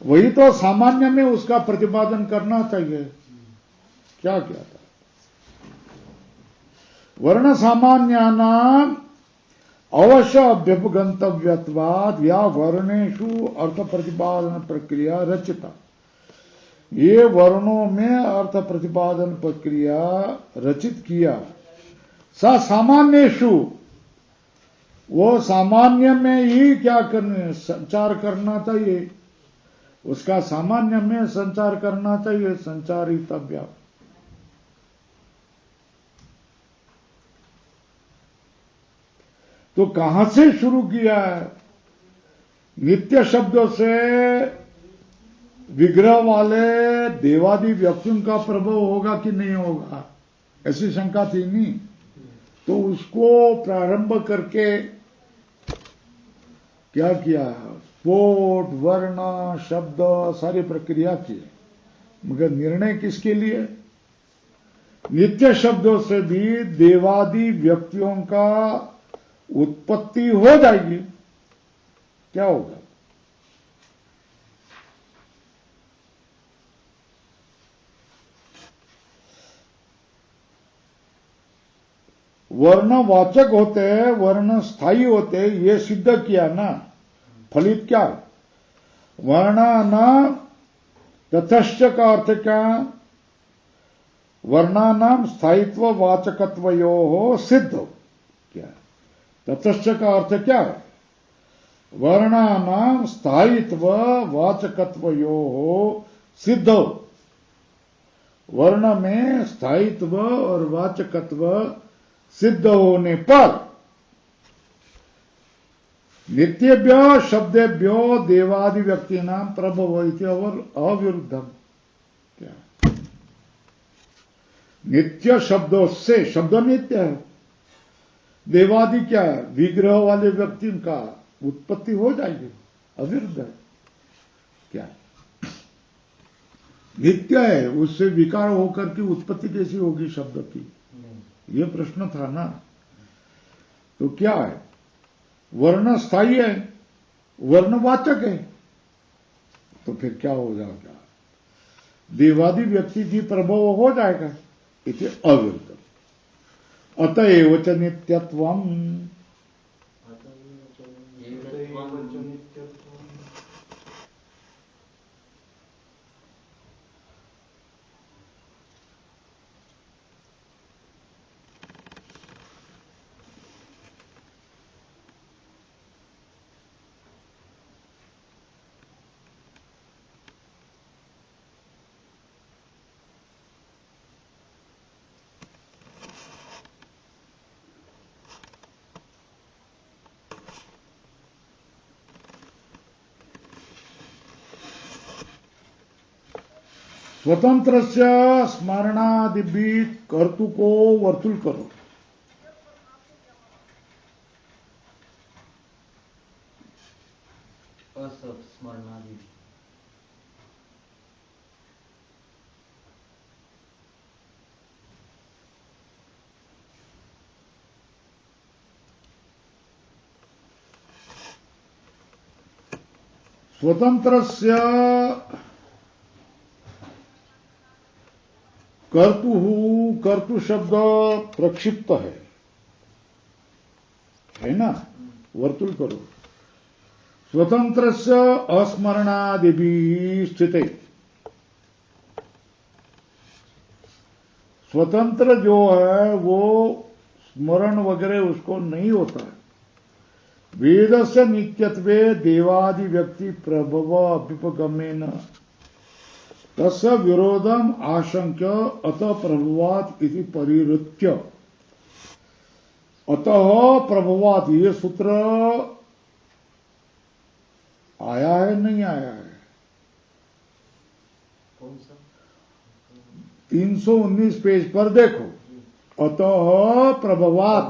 वही तो सामान्य में उसका प्रतिपादन करना चाहिए। क्या किया था, वर्ण सामान्यानाम अवश्य अभ्युपगंतव्यत्वाद या वर्णेषु अर्थ प्रतिपादन प्रक्रिया रचिता, ये वर्णों में अर्थ प्रतिपादन प्रक्रिया रचित किया। सा सामान्येषु, वो सामान्य में ही क्या करने, संचार करना चाहिए, उसका सामान्य में संचार करना चाहिए, संचारितव्य। तो कहां से शुरू किया है, नित्य शब्दों से विग्रह वाले देवादि व्यक्तियों का प्रभाव होगा कि नहीं होगा, ऐसी शंका थी नहीं। तो उसको प्रारंभ करके क्या किया, स्फोट, वर्ण, शब्द, सारी प्रक्रिया की, मगर निर्णय किसके लिए, नित्य शब्दों से भी देवादि व्यक्तियों का उत्पत्ति हो जाएगी। क्या होगा, वर्णवाचक होते हैं, वर्ण स्थायी होते हैं, ये सिद्ध किया ना। फलित क्या, वर्णानाम ततश्च का अर्थ क्या, वर्णानाम स्थायित्व वाचकत्वयोः सिद्ध, क्या ततश्च का अर्थ क्या है, वर्णानाम स्थायित्व वाचकत्वयोः सिद्ध। वर्ण में स्थायित्व और वाचकत्व सिद्ध होने पर नित्यभ्य शब्देभ्यो देवादि व्यक्ति नाम प्रभव इति अविरुद्धम। क्या नित्य शब्दों से, शब्द नित्य है, देवादि क्या है, विग्रह वाले व्यक्ति का उत्पत्ति हो जाएगी, अविरुद्ध है। क्या नित्य है, उससे विकार होकर की उत्पत्ति कैसी होगी शब्द की, यह प्रश्न था ना। तो क्या है, वर्ण स्थायी है, वर्णवाचक है, तो फिर क्या हो जाएगा, देवादि व्यक्ति की प्रभाव हो जाएगा, इति अविरुद्ध। अतएव च नित्यत्वम्, स्वतंत्र से स्मरणादिभी कर्तु को वर्तुल करो। स्मरणादि स्वतंत्र से कर्तु शब्द प्रक्षिप्त है ना, वर्तुल करो। स्वतंत्र से अस्मरणादिभी स्थिते, स्वतंत्र जो है वो स्मरण वगैरह उसको नहीं होता है। वेद से नित्यत्वे देवादि व्यक्ति प्रभव अभ्युपगमेन तस्य विरोधम आशंक्य अतः प्रभवात इति परिवृत्य। अतः प्रभवात, ये सूत्र आया है नहीं आया है, कौन सा? 319 पेज पर देखो। अतः प्रभवात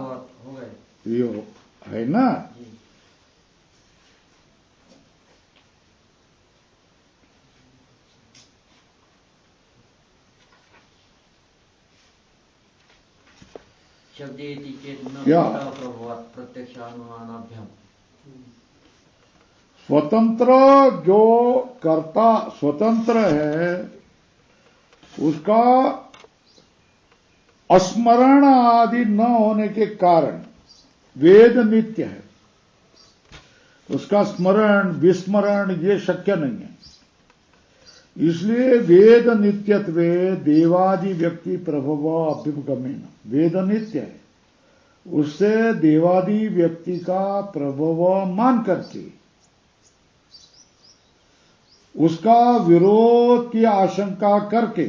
हो गए, ये है ना। शब्देति चेत न क्या? प्रभवात प्रत्यक्षानुमानाभ्याम। स्वतंत्र जो कर्ता स्वतंत्र है उसका स्मरण आदि न होने के कारण वेद नित्य है, उसका स्मरण विस्मरण ये शक्य नहीं है। इसलिए वेद नित्यत्वे देवादि व्यक्ति प्रभव अभ्युपगमेन, वेद नित्य है, उससे देवादि व्यक्ति का प्रभव मान करके उसका विरोध की आशंका करके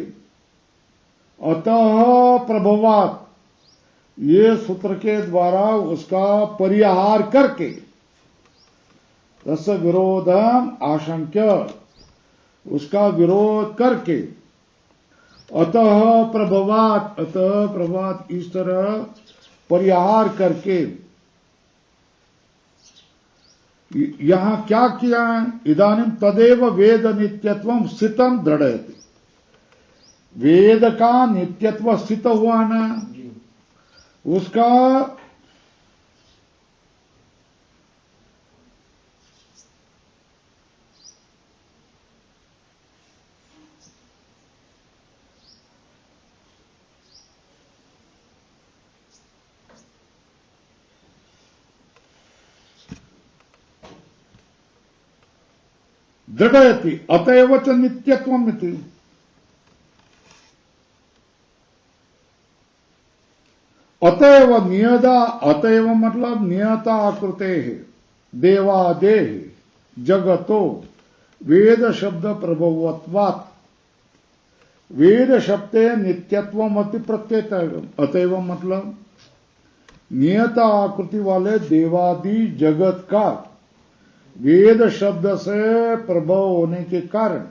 अतः प्रभवात, ये सूत्र के द्वारा उसका परिहार करके रस विरोधम आशंक्य, उसका विरोध करके अतः प्रभवात इस तरह परिहार करके यहां क्या किया है, इदानीं तदेव वेद नित्यत्वम स्थितम दृढ़यति। वेद का नित्यत्व स्थित हुआ ना, उसका दृढ़यति, अतएव च नित्यत्वम इति। अतएव नियता, अतएव मतलब नियता आकृते है, देवादेह जगतो वेद शब्द प्रभवत्वात् वेद शब्द नित्यत्वम अति प्रत्येत अतएव मतलब नियत आकृति वाले देवादि जगत का वेद शब्द से प्रभव होने के कारण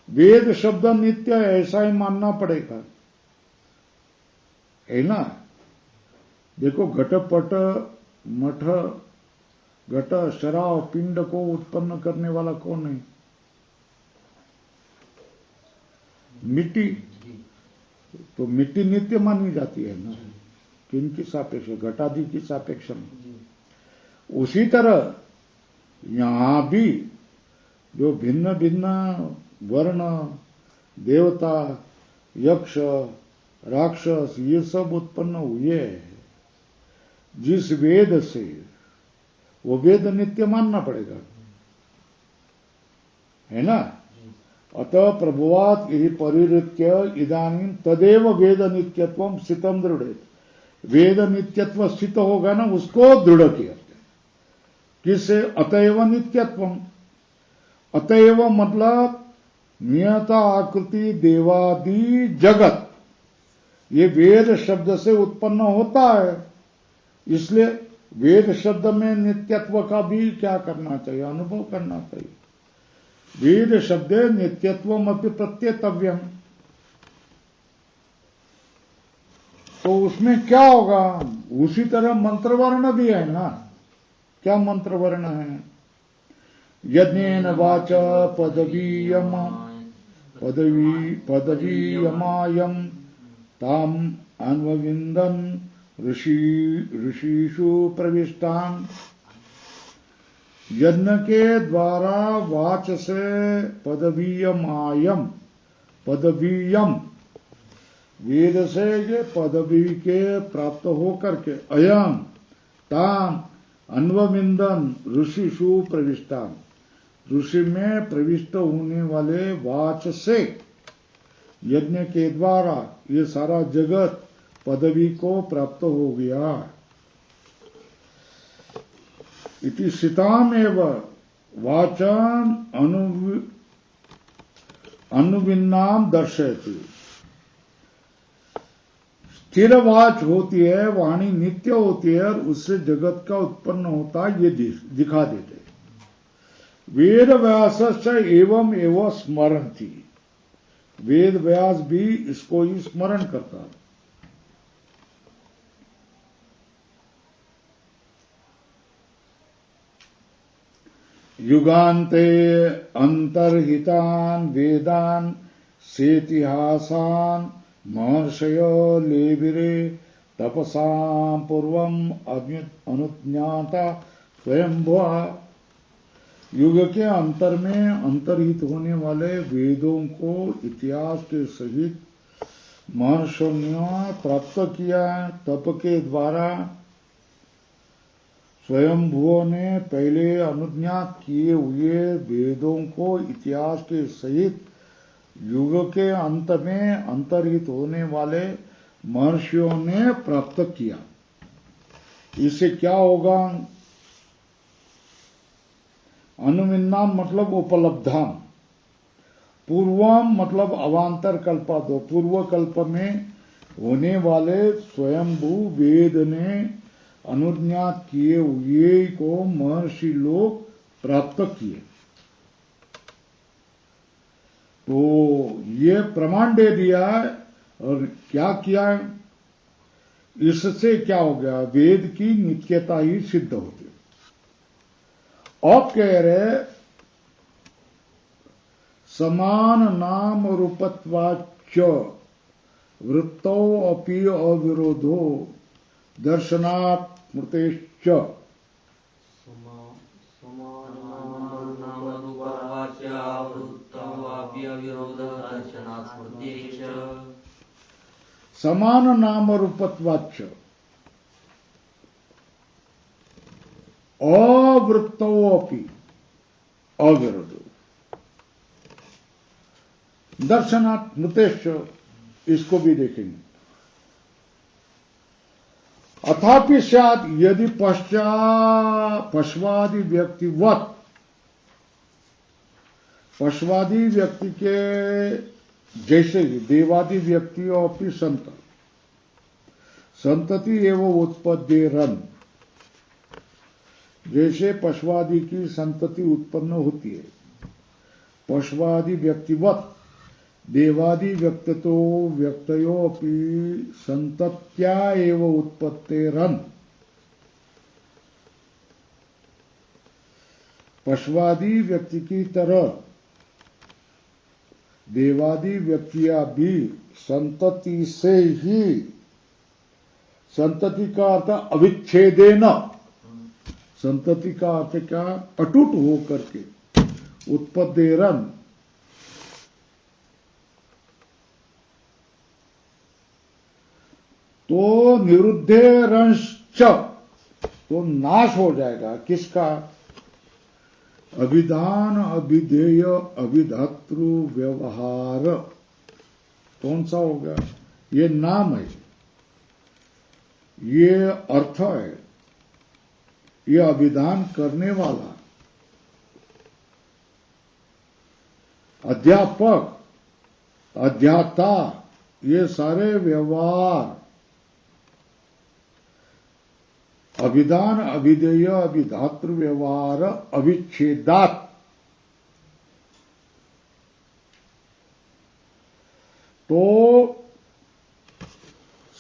वेद शब्द नित्य है, ऐसा ही मानना पड़ेगा, है ना। देखो घटपट मठ घट शराव पिंड को उत्पन्न करने वाला कौन है? मिट्टी। तो मिट्टी नित्य मानी जाती है ना, किनकी सापेक्ष? घटादि की सापेक्ष में। उसी तरह यहां भी जो भिन्न भिन्न वर्ण देवता यक्ष राक्षस ये सब उत्पन्न हुए हैं, जिस वेद से वो वेद नित्य मानना पड़ेगा, है ना। अतः प्रभुवात यदि परिवृत्य इदानीं तदेव वेद नित्यत्वम स्थितम दृढ़। वेद नित्यत्व स्थित होगा ना, उसको दृढ़ किया किससे? अतएव नित्यत्वम। अतएव मतलब नियता आकृति देवादि जगत ये वेद शब्द से उत्पन्न होता है, इसलिए वेद शब्द में नित्यत्व का भी क्या करना चाहिए? अनुभव करना चाहिए। वेद शब्द नित्यत्वम अपि प्रत्येतव्यम। तो उसमें क्या होगा? उसी तरह मंत्र वर्ण भी है ना। क्या मंत्र वर्ण है? यज्ञेन वाच पदवीयमायम ताम अन्वविंदन ऋषिषु प्रविष्टान। यज्ञ के द्वारा वाच से पदवीयमायम, पदवीयम वेद से ये पदवी के प्राप्त होकर के अयम ताम अन्वविंदन ऋषिषु प्रविष्टान, ऋषि में प्रविष्ट होने वाले वाच से यज्ञ के द्वारा ये सारा जगत पदवी को प्राप्त हो गया। इति सितामेव वाचम अनुविन्नाम दर्शयति। स्थिर वाच होती है, वाणी नित्य होती है और उससे जगत का उत्पन्न होता है, ये दिखा देते। वेद व्यास एवं एवं स्मरणति। वेद व्यास भी इसको ही स्मरण करता है। युगान्ते अंतर्हितान वेदान सेतिहासान महर्षयो लेविरे तपसां पूर्वम अनुज्ञाता स्वयंभुआ। युग के अंतर में अंतर्हित होने वाले वेदों को इतिहास के सहित महर्षियों ने प्राप्त किया। तप के द्वारा स्वयंभुओं ने पहले अनुज्ञात किए हुए वेदों को इतिहास के सहित युग के अंत में अंतर्हित होने वाले महर्षियों ने प्राप्त किया। इससे क्या होगा? अनुविन्नाम मतलब उपलब्धाम, पूर्वम मतलब अवांतर कल्पा दो, पूर्व कल्प में होने वाले स्वयंभू वेद ने अनुज्ञात किए हुए को महर्षि लोग प्राप्त किए। तो ये प्रमाण दे दिया है। और क्या किया है? इससे क्या हो गया? वेद की नित्यता ही सिद्ध होती है। अब कह रहे समान नाम रूपत्वाच वृत्तो अपि अविरोधो दर्शनात् स्मृतेश्च। समान नाम रूपत्वाच अवृत्तोपि अविरोधो दर्शनात् स्मृतेश्च। इसको भी देखेंगे। अथापि स्यात् यदि पश्वादि व्यक्तिवत, पश्वादि व्यक्ति के जैसे ही देवादि व्यक्तियों अपनी संतति एवं उत्पद्येरन, जैसे पश्वादि की संतति उत्पन्न होती है, पश्वादि व्यक्तिवत देवादि व्यक्तयो अपनी संतत्या एवं उत्पत्तेरन, पश्वादि व्यक्ति की तरह देवादि व्यक्तियां भी संतति से ही, संतति का अर्थ अविच्छेदेन, संतति का अर्थ क्या, अटूट हो करके, उत्पद्येरन तो निरुद्धेरंश्च, तो नाश हो जाएगा किसका, अभिधान अभिधेय अभिधातृ व्यवहार, कौन सा हो गया, ये नाम है, ये अर्थ है, ये अभिधान करने वाला, अध्यापक अध्याता, ये सारे व्यवहार अभिधान अभिधेय अभिधातृ व्यवहार अविच्छेदात, तो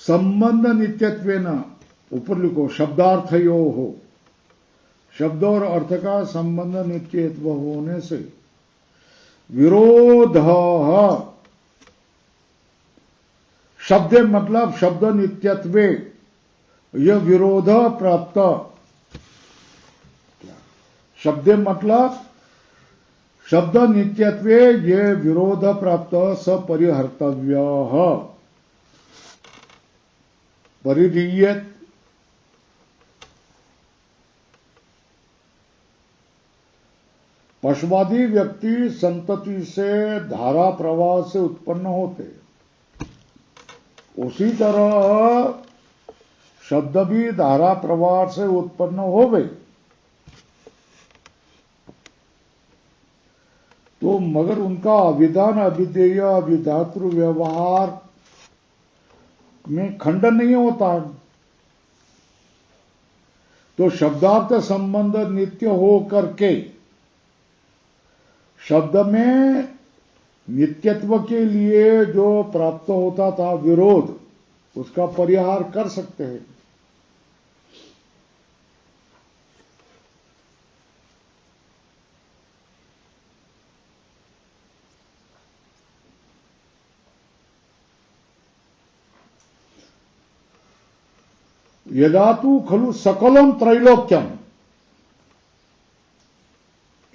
संबंध नित्यत्वेन, ऊपर लिखो शब्दार्थयो हो, शब्द और अर्थ का संबंध नित्यत्व होने से विरोध, शब्द मतलब शब्द नित्यत्वे, यह विरोध प्राप्त, शब्द मतलब शब्द नित्यत्वे ये विरोध प्राप्त सपरिहर्तव्य, परिधीयत, पशुवादी व्यक्ति संतति से धारा प्रवाह से उत्पन्न होते, उसी तरह शब्द भी धारा प्रवाह से उत्पन्न हो गए, तो मगर उनका अभिधान अभिधेय अभिधातृ व्यवहार में खंडन नहीं होता, तो शब्दार्थ संबंध नित्य हो करके शब्द में नित्यत्व के लिए जो प्राप्त होता था विरोध, उसका परिहार कर सकते हैं। यदा तु खलु सकलम त्रैलोक्यम,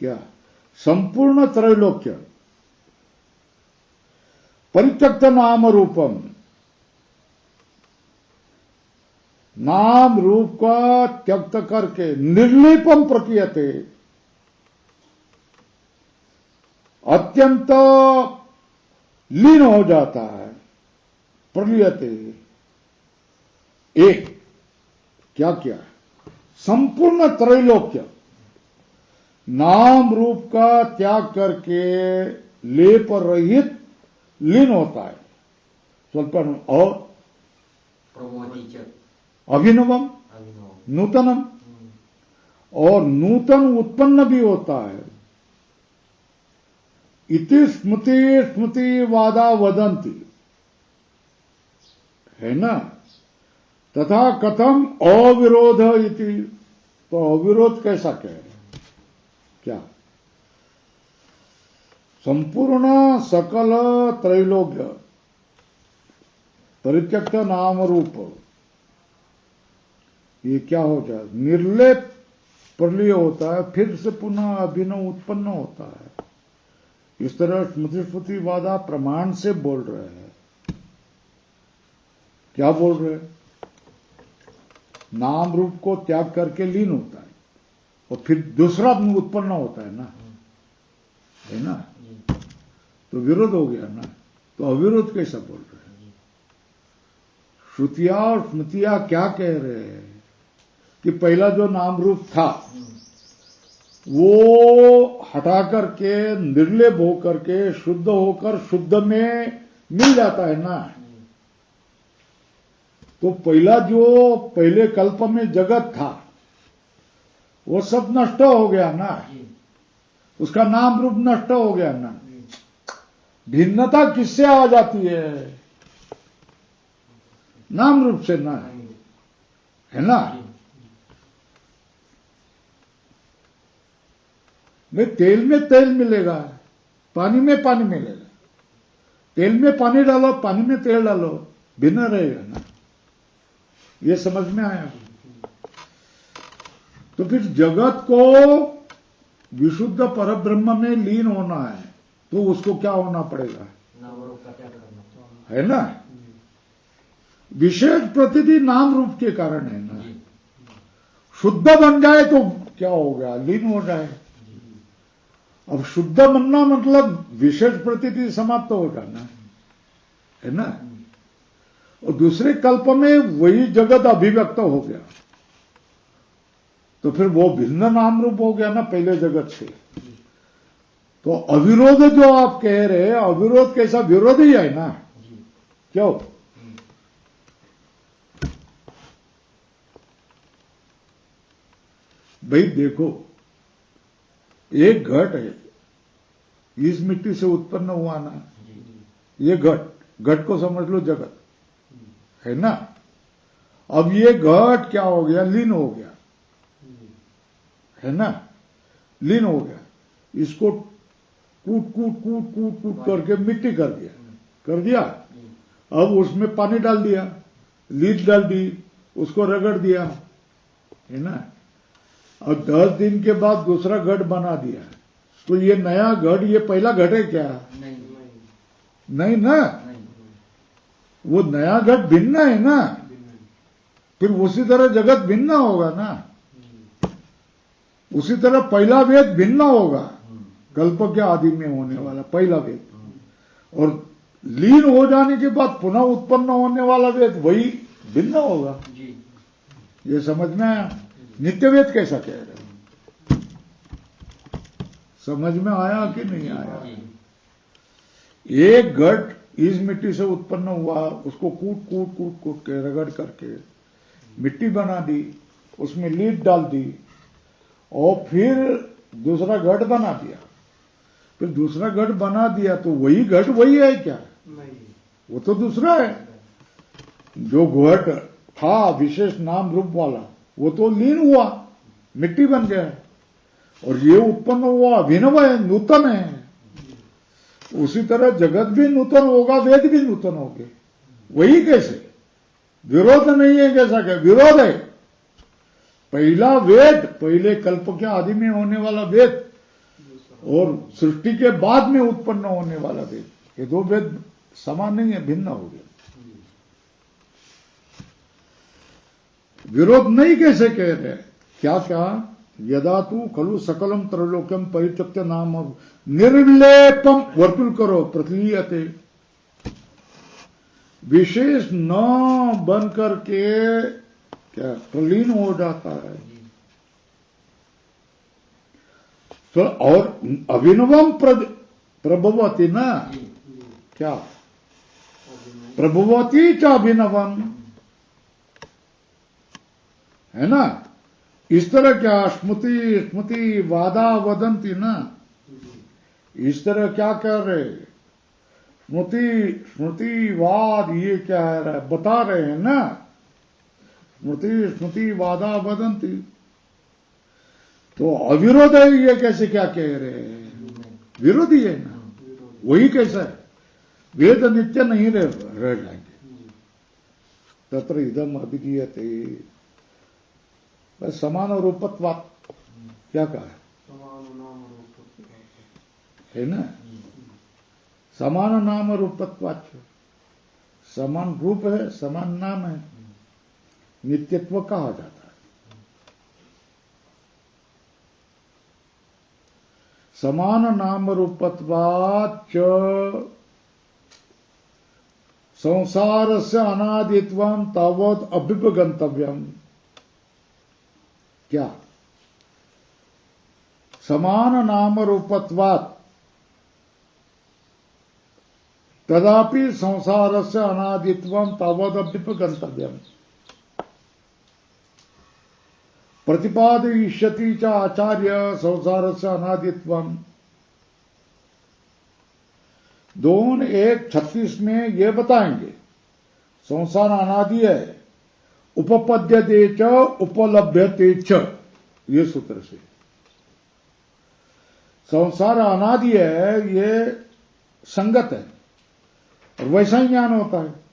क्या संपूर्ण त्रैलोक्य परित्यक्त नाम रूपम, नाम रूप का त्यक्त करके निर्लिपम प्रतीयते, अत्यंत लीन हो जाता है, प्रलीयते, एक क्या क्या संपूर्ण त्रैलोक्य नाम रूप का त्याग करके लेप रहित लीन होता है, स्वल्प और अभिनवम नूतनम, और नूतन उत्पन्न भी होता है। इति स्मृति स्मृति वादा वदंती, है ना, तथा कथम अविरोध इति, तो अविरोध कैसा कहे, क्या संपूर्ण सकल त्रैलोक्य परित्यक्त नाम रूप, ये क्या हो जाए, निर्लेप प्रलय होता है, फिर से पुनः अभिनव उत्पन्न होता है। इस तरह स्मृति स्मृति वादा प्रमाण से बोल रहे हैं, क्या बोल रहे हैं, नाम रूप को त्याग करके लीन होता है और फिर दूसरा उत्पन्न होता है ना, है ना, तो विरोध हो गया ना, तो अविरोध कैसा बोल रहे हैं, श्रुतियां और स्मृतियां क्या कह रहे हैं कि पहला जो नाम रूप था वो हटा करके निर्लेप होकर के शुद्ध होकर शुद्ध में मिल जाता है ना। तो पहला जो पहले कल्प में जगत था वो सब नष्ट हो गया ना, उसका नाम रूप नष्ट हो गया ना। भिन्नता किससे आ जाती है? नाम रूप से ना, है ना। नहीं, तेल में तेल मिलेगा, पानी में पानी मिलेगा। तेल में पानी डालो, पानी में तेल डालो, भिन्न रहेगा ना। ये समझ में आया? तो फिर जगत को विशुद्ध परब्रह्म में लीन होना है तो उसको क्या होना पड़ेगा? नाम रूप का त्याग करना है ना। विशेष प्रतीति नाम रूप के कारण है ना। शुद्ध बन जाए तो क्या हो गया? लीन हो जाए। अब शुद्ध बनना मतलब विशेष प्रतीति समाप्त होगा ना, है ना। और दूसरे कल्प में वही जगत अभिव्यक्त हो गया तो फिर वो भिन्न नाम रूप हो गया ना पहले जगत से। तो अविरोध जो आप कह रहे हैं, अविरोध कैसा? विरोध ही है ना। क्यों? भाई देखो, एक घट है, इस मिट्टी से उत्पन्न हुआ ना, ये घट को समझ लो जगत, है ना। अब ये घट क्या हो गया? लीन हो गया, है ना। लीन हो गया, इसको कूट कूट कूट कूट कूट करके मिट्टी कर दिया। अब उसमें पानी डाल दिया, लीद डाल दी, उसको रगड़ दिया, है ना। अब 10 दिन के बाद दूसरा घट बना दिया तो ये नया घट, ये पहला घट है क्या? नहीं ना। वो नया घट भिन्न है ना। फिर उसी तरह जगत भिन्न होगा ना। उसी तरह पहला वेद भिन्न होगा, कल्प के आदि में होने वाला पहला वेद, और लीन हो जाने के बाद पुनः उत्पन्न होने वाला वेद वही भिन्न होगा। ये समझ में आया? नित्य वेद कैसा कह रहे हो? समझ में आया कि नहीं आया? एक घट इस मिट्टी से उत्पन्न हुआ, उसको कूट कूट कूट कूट के रगड़ करके मिट्टी बना दी, उसमें लीद डाल दी, और फिर दूसरा घट बना दिया। फिर दूसरा घट बना दिया तो वही घट वही है क्या? नहीं, वो तो दूसरा है। जो घट था विशेष नाम रूप वाला वो तो लीन हुआ, मिट्टी बन गया, और ये उत्पन्न हुआ अभिनव है, नूतन है। उसी तरह जगत भी नूतन होगा, वेद भी नूतन होंगे। वही कैसे? विरोध नहीं है। कैसा क्या विरोध है? पहला वेद, पहले कल्प के आदि में होने वाला वेद, और सृष्टि के बाद में उत्पन्न होने वाला वेद, ये दो वेद समान नहीं है, भिन्न हो गए। विरोध नहीं कैसे कह रहे? क्या क्या? यदा तू खलु सकलम त्रैलोक्यम परित्यक्त्य नाम निर्विलेपम, वर्तुल करो, प्रतीयते, विशेष न बन करके क्या प्रलीन हो जाता है। तो और अभिनवम प्रभवती ना, क्या प्रभवती च अभिनवम, है ना। इस तरह क्या स्मृति स्मृति वादा वदंती ना, इस तरह क्या कर रहे? स्मृति स्मृति वाद, ये क्या है? बता रहे हैं ना। स्मृति स्मृति वादा वदंती, तो अविरोध है। ये कैसे क्या कह रहे हैं? विरोधी है ना। वही कैसा है? वेद नित्य नहीं रह जाएंगे। तत्र इदम अभिधीयते, बस समान रूपत्वात्, क्या कहा है? समान नाम रूप है ना। समान नाम रूपत्वाच्च, समान रूप है, समान नाम है, नित्यत्व कहा जाता है। समान नाम रूपत्वाच्च संसार से अनादित्वम तावत अभ्युपगंतव्यम। क्या? समान नाम रूपत्वात् तदापि संसार से अनादित्वम तावत अभ्युपगंतव्यम प्रतिपादयिष्यति च आचार्य संसार से अनादित्वम। 2:1:36 में ये बताएंगे संसार अनादि है, उपपद्यते च उपलभ्यते च, ये सूत्र से संसार अनादि है, ये संगत है और वैसा ही ज्ञान होता है।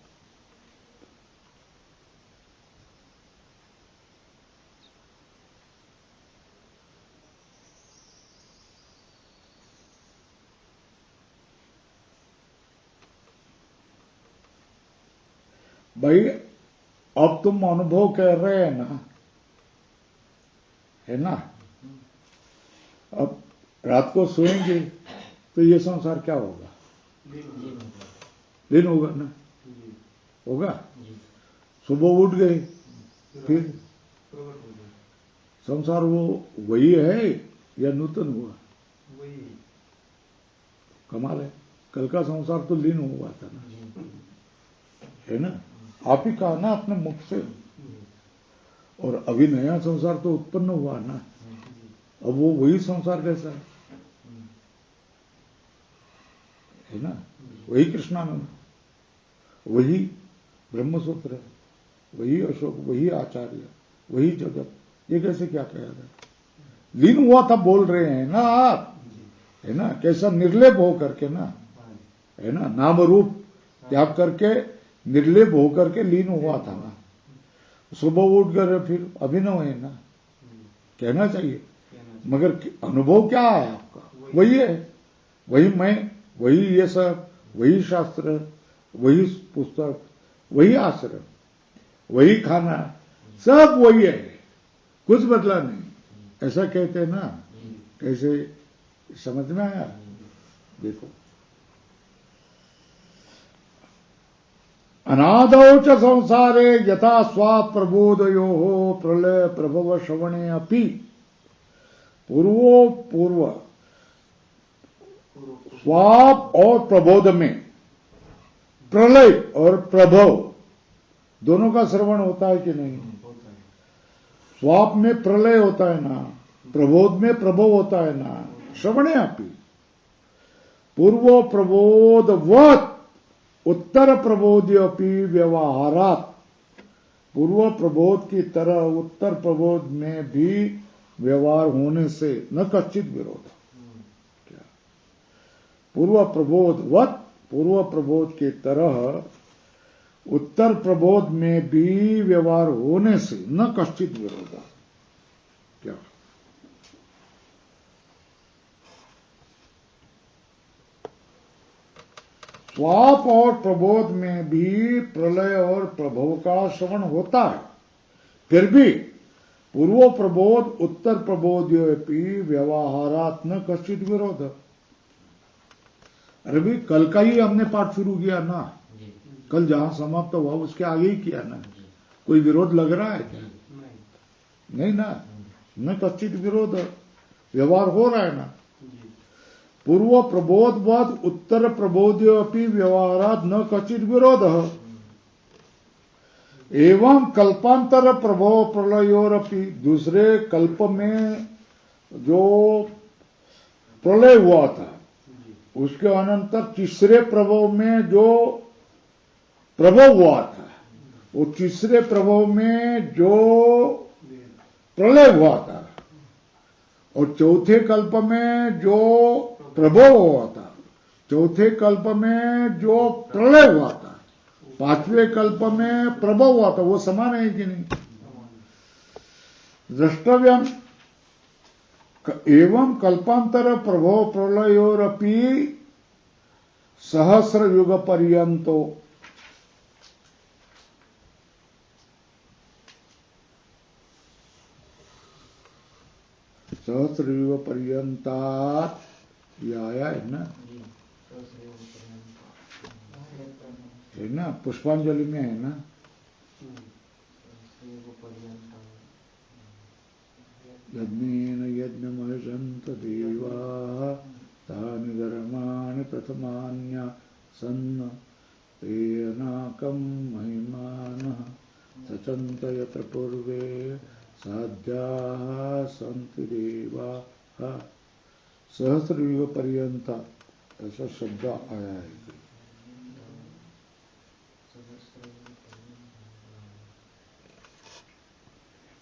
भाई अब तुम अनुभव कर रहे हैं ना, है ना? अब रात को सोएंगे तो ये संसार क्या होगा? दिन होगा ना, होगा। सुबह उठ गए फिर संसार वो वही है या नूतन हुआ? कमाल है, कल का संसार तो लीन हुआ था ना, है ना? आप ही कहा ना अपने मुख से। और अभी नया संसार तो उत्पन्न हुआ ना, अब वो वही संसार कैसा है ना? वही कृष्णानंद, वही ब्रह्मसूत्र, वही अशोक, वही आचार्य, वही जगत। ये कैसे क्या कहा जाए? लीन हुआ था बोल रहे हैं ना आप, है ना? कैसा निर्लेप हो करके ना, है ना? नाम रूप त्याग करके निर्लेप होकर के लीन हुआ था ना। सुबह उठ कर फिर अभिनव है ना, कहना चाहिए। मगर अनुभव क्या है आपका? वही है, वही मैं, वही ये सब, वही शास्त्र, वही पुस्तक, वही आश्रम, वही खाना, सब वही है, कुछ बदला नहीं। ऐसा कहते हैं ना, कैसे समझ में आया? देखो, अनादौ च संसारे यथा स्वाप्रबोधयो प्रलय प्रभव श्रवणे अपि पूर्व स्वाप और प्रबोध में प्रलय और प्रभव दोनों का श्रवण होता है कि नहीं? स्वाप में प्रलय होता है ना, प्रबोध में प्रभव होता है ना। श्रवणे अपि पूर्व प्रबोधवत् उत्तर प्रबोध्योपि व्यवहारात्, पूर्व प्रबोध की तरह उत्तर प्रबोध में भी व्यवहार होने से न कच्चित विरोध। क्या? पूर्व प्रबोधवत्, पूर्व प्रबोध की तरह उत्तर प्रबोध में भी व्यवहार होने से न कच्चित विरोध। क्या? स्वाप और प्रबोध में भी प्रलय और प्रभव का श्रवण होता है, फिर भी पूर्व प्रबोध उत्तर प्रबोध्योपि व्यवहारात् न कश्चित विरोध। अरे भी कल का ही हमने पाठ शुरू किया ना, कल जहां समाप्त हुआ उसके आगे ही किया ना। कोई विरोध लग रहा है क्या? नहीं ना, न कश्चित विरोध, व्यवहार हो रहा है ना। पूर्व प्रबोधवद उत्तर प्रबोध्योपि व्यवहारात् न कचित विरोध। एवं कल्पांतर प्रभव प्रलयोरपि, दूसरे कल्प में जो प्रलय हुआ था उसके अनंतर तीसरे प्रभव में जो प्रभव हुआ था, वो तीसरे प्रभव में जो प्रलय हुआ था, और चौथे कल्प में जो प्रभव हुआ था, चौथे कल्प में जो प्रलय हुआ था, पांचवें कल्प में प्रभव हुआ था, वो समान है कि नहीं? द्रष्टव्यम एवं कल्पांतर प्रभव प्रलयोरपि सहस्र युग पर्यंतो, सहस्र युग पर्यंता ये आया है ना। है ना, पुष्पांजलि में है ना। यज्ञेन यज्ञमर्जन्त देवाः तानि धर्माणि प्रथमान्या सन्न तेनाकं महिमानः सचन्त यत्र पूर्वे साध्याः सन्ति देवाः। सहस्र युग पर्यंता ऐसा शब्द आया है।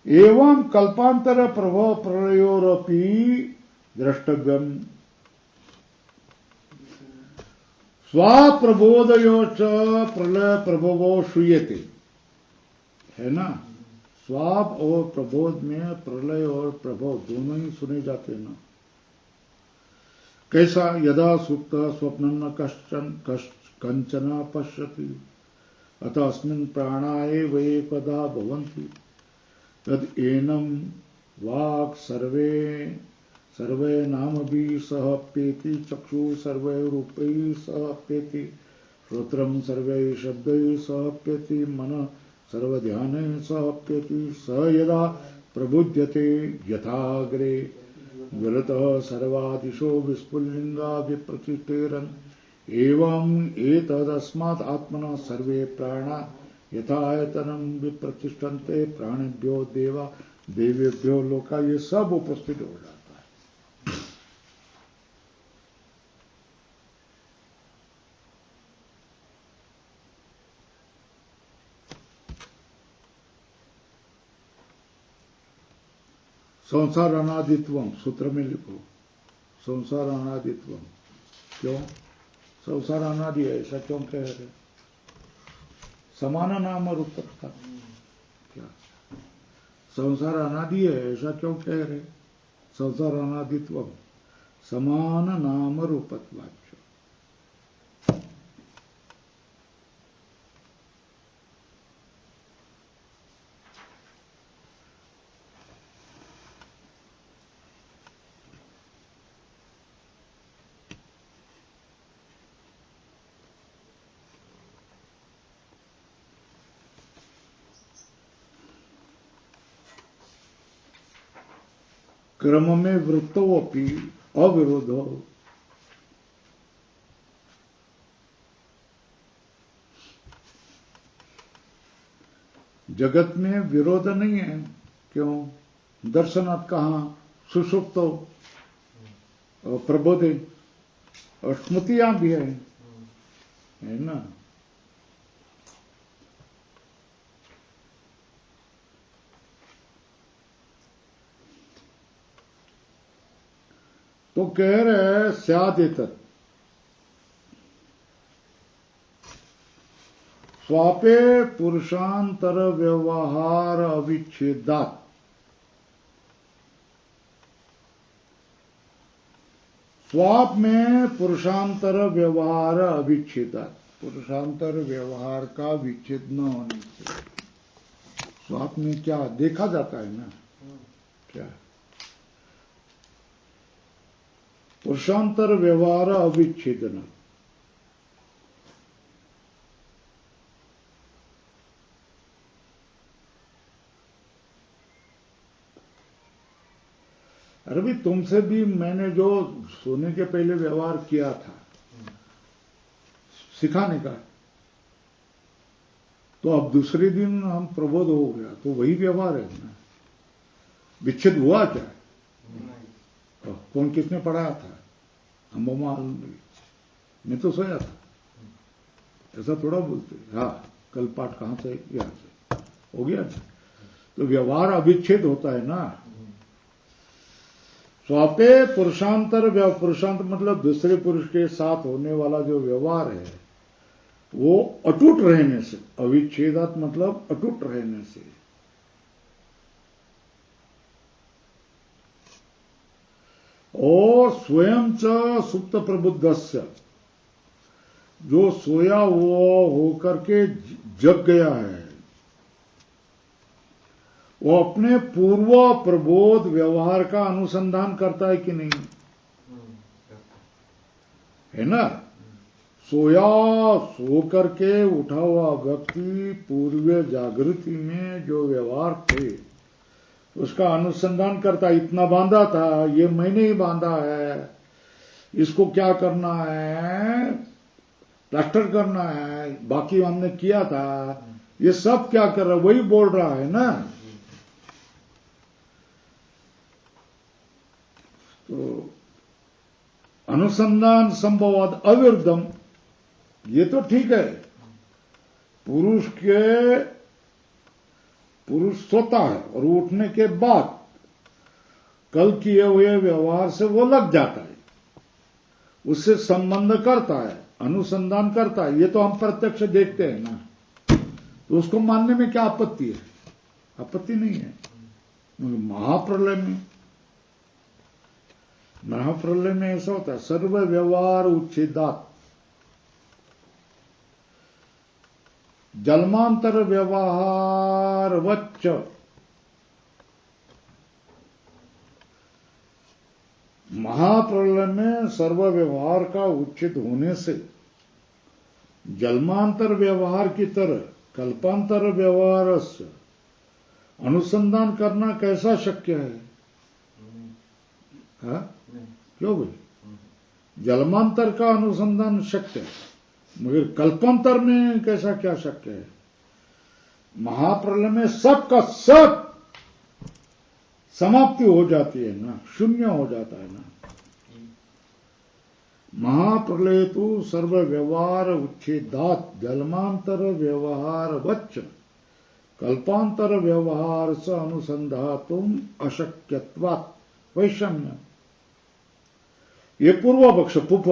एवं कल्पांतर प्रभव प्रलयोरपि द्रष्टव्यम स्वाप्रबोधयो च प्रलय प्रभवो श्रूयते, है ना। स्वाप और प्रबोध में प्रलय और प्रभव दोनों ही सुने जाते हैं ना। कैसा? यदा सुप्त स्वप्न कंचन पश्यति अतः अस्मिन् प्राणाये वैकदा भवन्ति तद एनम वाक् सर्वे नामभिः सह अप्येति चक्षु सर्वे रूपैः सह अप्येति श्रोत्रं सर्वैः शब्दैः सह अप्येति मनः सर्वध्यानैः सह अप्येति स यदा प्रबुध्यते यथाग्रे विरतः सर्वादिशो विस्फुल्लिंगा विप्रतिष्ठेरन् एवं एतदस्मात् आत्मनः सर्वे प्राणा यथायतनम विप्रतिष्ठन्ते प्राणेभ्यो देवा देवेभ्यो लोका, ये सब उपस्थित हो जाता है। संसार अनादित्वम सूत्र में लिखो, संसार अनादित्वम। क्यों संसार अनादि है, ऐसा क्यों कह रहे? समान नाम रूपता, क्या संसार अनादि है, ऐसा क्यों कह रहे? संसार अनादित्वम समान नाम रूपत्वाच्च। क्रम में वृत्तो अपि अविरोधो, जगत में विरोध नहीं है। क्यों? दर्शनात् कहाँ? सुषुप्तो और प्रबोधे और स्मृतियां भी है ना। तो कह रहे स्यादेतत् स्वापे पुरुषांतर व्यवहार अविच्छेदात्, स्वाप में पुरुषांतर व्यवहार अविच्छेदात्, पुरुषांतर व्यवहार का विच्छेद न होने से। स्वाप में क्या देखा जाता है ना, क्या पुरुषांतर व्यवहार अविच्छेदन। अरे भी तुमसे भी मैंने जो सोने के पहले व्यवहार किया था सिखाने का, तो अब दूसरे दिन हम प्रबोध हो गया तो वही व्यवहार है ना। विच्छेद हुआ क्या? कौन किसने पढ़ाया था? हम मालूम नहीं, मैं तो सोया था। ऐसा थोड़ा बोलते, हाँ कल पाठ कहां से? यहां से हो गया। तो व्यवहार अविच्छेद होता है ना। स्वापे पुरुषांतर, पुरुषांतर मतलब दूसरे पुरुष के साथ होने वाला जो व्यवहार है वो अटूट रहने से, अविच्छेदात मतलब अटूट रहने से। और स्वयं च सुप्त प्रबुद्धस्य, जो सोया हुआ होकर के जग गया है, वो अपने पूर्व प्रबोध व्यवहार का अनुसंधान करता है कि नहीं? है ना। सोया सो करके उठा हुआ व्यक्ति पूर्व जागृति में जो व्यवहार थे उसका अनुसंधान करता, इतना बांधा था, ये मैंने ही बांधा है, इसको क्या करना है, प्लास्टर करना है, बाकी हमने किया था, ये सब क्या कर रहा है, वही बोल रहा है ना। तो अनुसंधान संभवाद अविरुद्धम, ये तो ठीक है, पुरुष सोता है और उठने के बाद कल किए हुए व्यवहार से वो लग जाता है, उससे संबंध करता है, अनुसंधान करता है, ये तो हम प्रत्यक्ष देखते हैं ना, तो उसको मानने में क्या आपत्ति है? आपत्ति नहीं है। महाप्रलय में ऐसा होता है, सर्व व्यवहार उच्छेदात जन्मांतर व्यवहार वच्च महाप्रलय में सर्व व्यवहार का उच्छेद होने से जन्मांतर व्यवहार की तरह कल्पांतर व्यवहार से अनुसंधान करना कैसा शक्य है? हाँ? क्यों भाई? जन्मांतर का अनुसंधान शक्य है, मगर कल्पांतर में कैसा क्या शक्य है? महाप्रलय में सब का सब समाप्ति हो जाती है ना, शून्य हो जाता है ना। महाप्रलय तो सर्व व्यवहार उच्छेदात जन्मांतर व्यवहार वच्च कल्पांतर व्यवहार से अनुसंधातुम अशक्यत्वात् वैषम्य। ये पूर्व पक्ष पुफ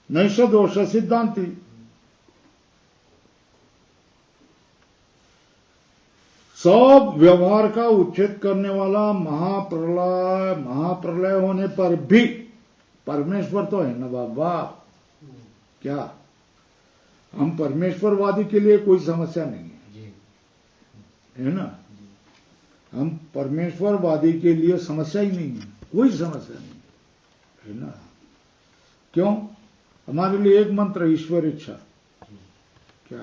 नैष दोष सिद्धांति। सब व्यवहार का उच्छेद करने वाला महाप्रलय होने पर भी परमेश्वर तो है ना बाबा। क्या हम परमेश्वरवादी के लिए कोई समस्या नहीं है ना? हम परमेश्वरवादी के लिए समस्या ही नहीं है, कोई समस्या नहीं है ना। क्यों? हमारे लिए एक मंत्र ईश्वर इच्छा। क्या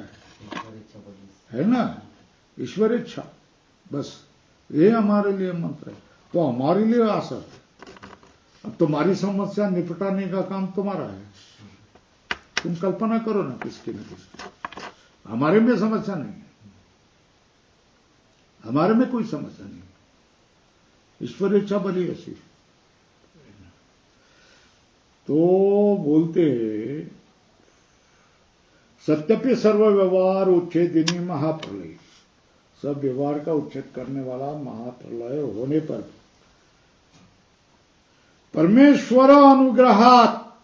है ना? ईश्वर इच्छा, बस ये हमारे लिए मंत्र है। तो हमारे लिए आशा है। अब तुम्हारी समस्या निपटाने का काम तुम्हारा है, तुम कल्पना करो ना किसकी न किसकी। हमारे में समस्या नहीं है, हमारे में कोई समस्या नहीं। ईश्वर इच्छा बनी ऐसी। तो बोलते सत्यपि सर्व व्यवहार उच्छेदिनी महाप्रलय, सब व्यवहार का उच्छेद करने वाला महाप्रलय होने पर परमेश्वर अनुग्रहात,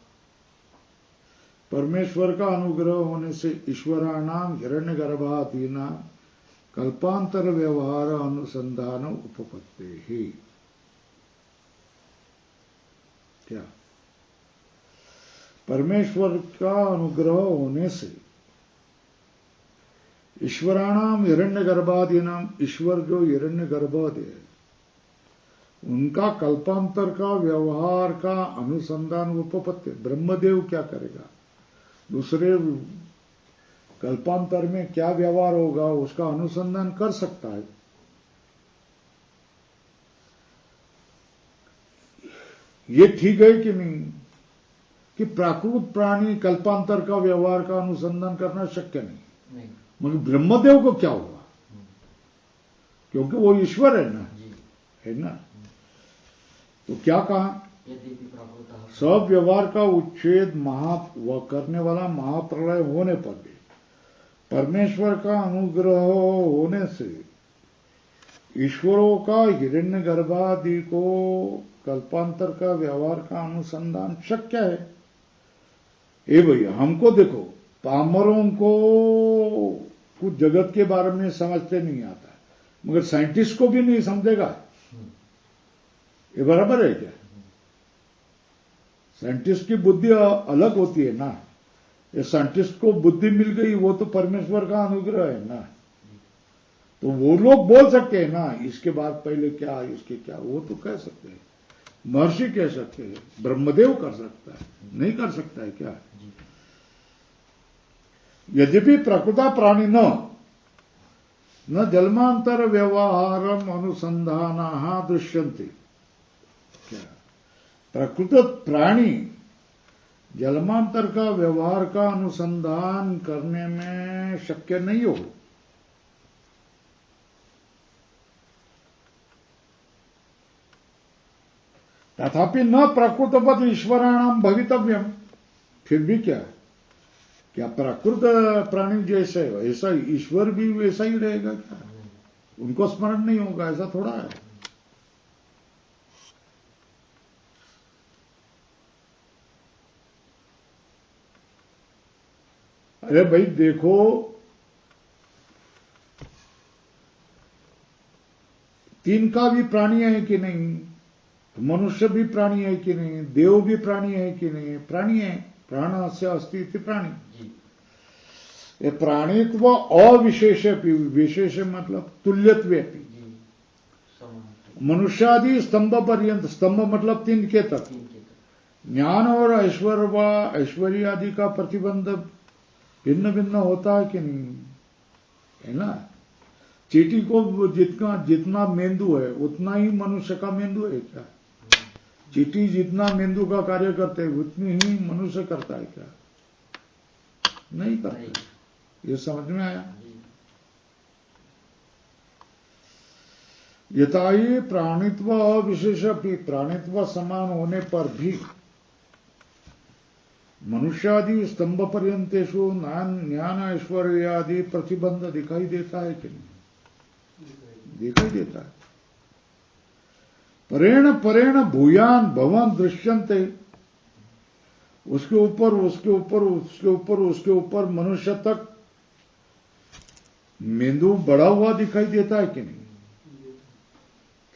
परमेश्वर का अनुग्रह होने से ईश्वराणाम हिरण्यगर्भादीना कल्पांतर व्यवहार अनुसंधान उपपत्ते ही। क्या? परमेश्वर का अनुग्रह होने से ईश्वराणाम हिरण्यगर्भादीनाम, ईश्वर जो हिरण्यगर्भादि है उनका कल्पांतर का व्यवहार का अनुसंधान उपपत्ति। ब्रह्मदेव क्या करेगा? दूसरे कल्पांतर में क्या व्यवहार होगा उसका अनुसंधान कर सकता है। ये ठीक है कि नहीं कि प्राकृत प्राणी कल्पांतर का व्यवहार का अनुसंधान करना शक्य नहीं? मगर ब्रह्मदेव को क्या हुआ? क्योंकि वो ईश्वर है ना, है ना। तो क्या कहा? सब व्यवहार का उच्छेद करने वाला महाप्रलय होने पर भी परमेश्वर का अनुग्रह होने से ईश्वरों का हिरण्यगर्भादि को कल्पांतर का व्यवहार का अनुसंधान शक्य है। ए भैया, हमको देखो, पामरों को कुछ जगत के बारे में समझते नहीं आता है, मगर साइंटिस्ट को भी नहीं समझेगा। ये बराबर है क्या? साइंटिस्ट की बुद्धि अलग होती है ना। ये साइंटिस्ट को बुद्धि मिल गई, वो तो परमेश्वर का अनुग्रह है ना। तो वो लोग बोल सकते हैं ना इसके बाद पहले क्या, इसके क्या, वो तो कह सकते हैं। महर्षि कह सकते हैं, ब्रह्मदेव कर सकता है, नहीं कर सकता है क्या? यद्यपि प्रकृता प्राणी न जन्मांतर व्यवहारम अनुसंधाना दृश्यन्ते। क्या प्रकृत प्राणी जन्मांतर का व्यवहार का अनुसंधान करने में शक्य नहीं हो। तथापि न प्रकृतवत ईश्वराणाम भवितव्यम। फिर भी क्या प्रकृत प्राणी जैसे ऐसा ईश्वर भी वैसा ही रहेगा क्या? उनको स्मरण नहीं होगा, ऐसा थोड़ा है। अरे भाई देखो, तीन का भी प्राणी है कि नहीं? मनुष्य भी प्राणी है कि नहीं? देव भी प्राणी है कि नहीं? प्राणी है। प्राण से अस्ति इति प्राणी। ये प्राणित्व अविशेष, विशेष मतलब तुल्यत्वेपि। मनुष्यादि स्तंभ पर्यंत, स्तंभ मतलब तीन के तक ज्ञान और ऐश्वर्य आदि का प्रतिबंध भिन्न भिन्न होता है कि नहीं? है ना? चींटी को जितना मेंदू है उतना ही मनुष्य का मेंदू है क्या? चींटी जितना मेंदू का कार्य करते हैं उतनी ही मनुष्य करता है क्या? नहीं करता। ये समझ में आया? यथाही प्राणित्व अविशेष, प्राणित्व समान होने पर भी मनुष्यादि स्तंभ पर्यंतेषु ज्ञान ऐश्वर्य आदि प्रतिबंध दिखाई देता है कि नहीं? दिखाई देता है। परेण परेण भूयान भवन दृश्यन्ते। उसके ऊपर उसके ऊपर उसके ऊपर उसके ऊपर मनुष्य तक मेंदू बढ़ा हुआ दिखाई देता है कि नहीं?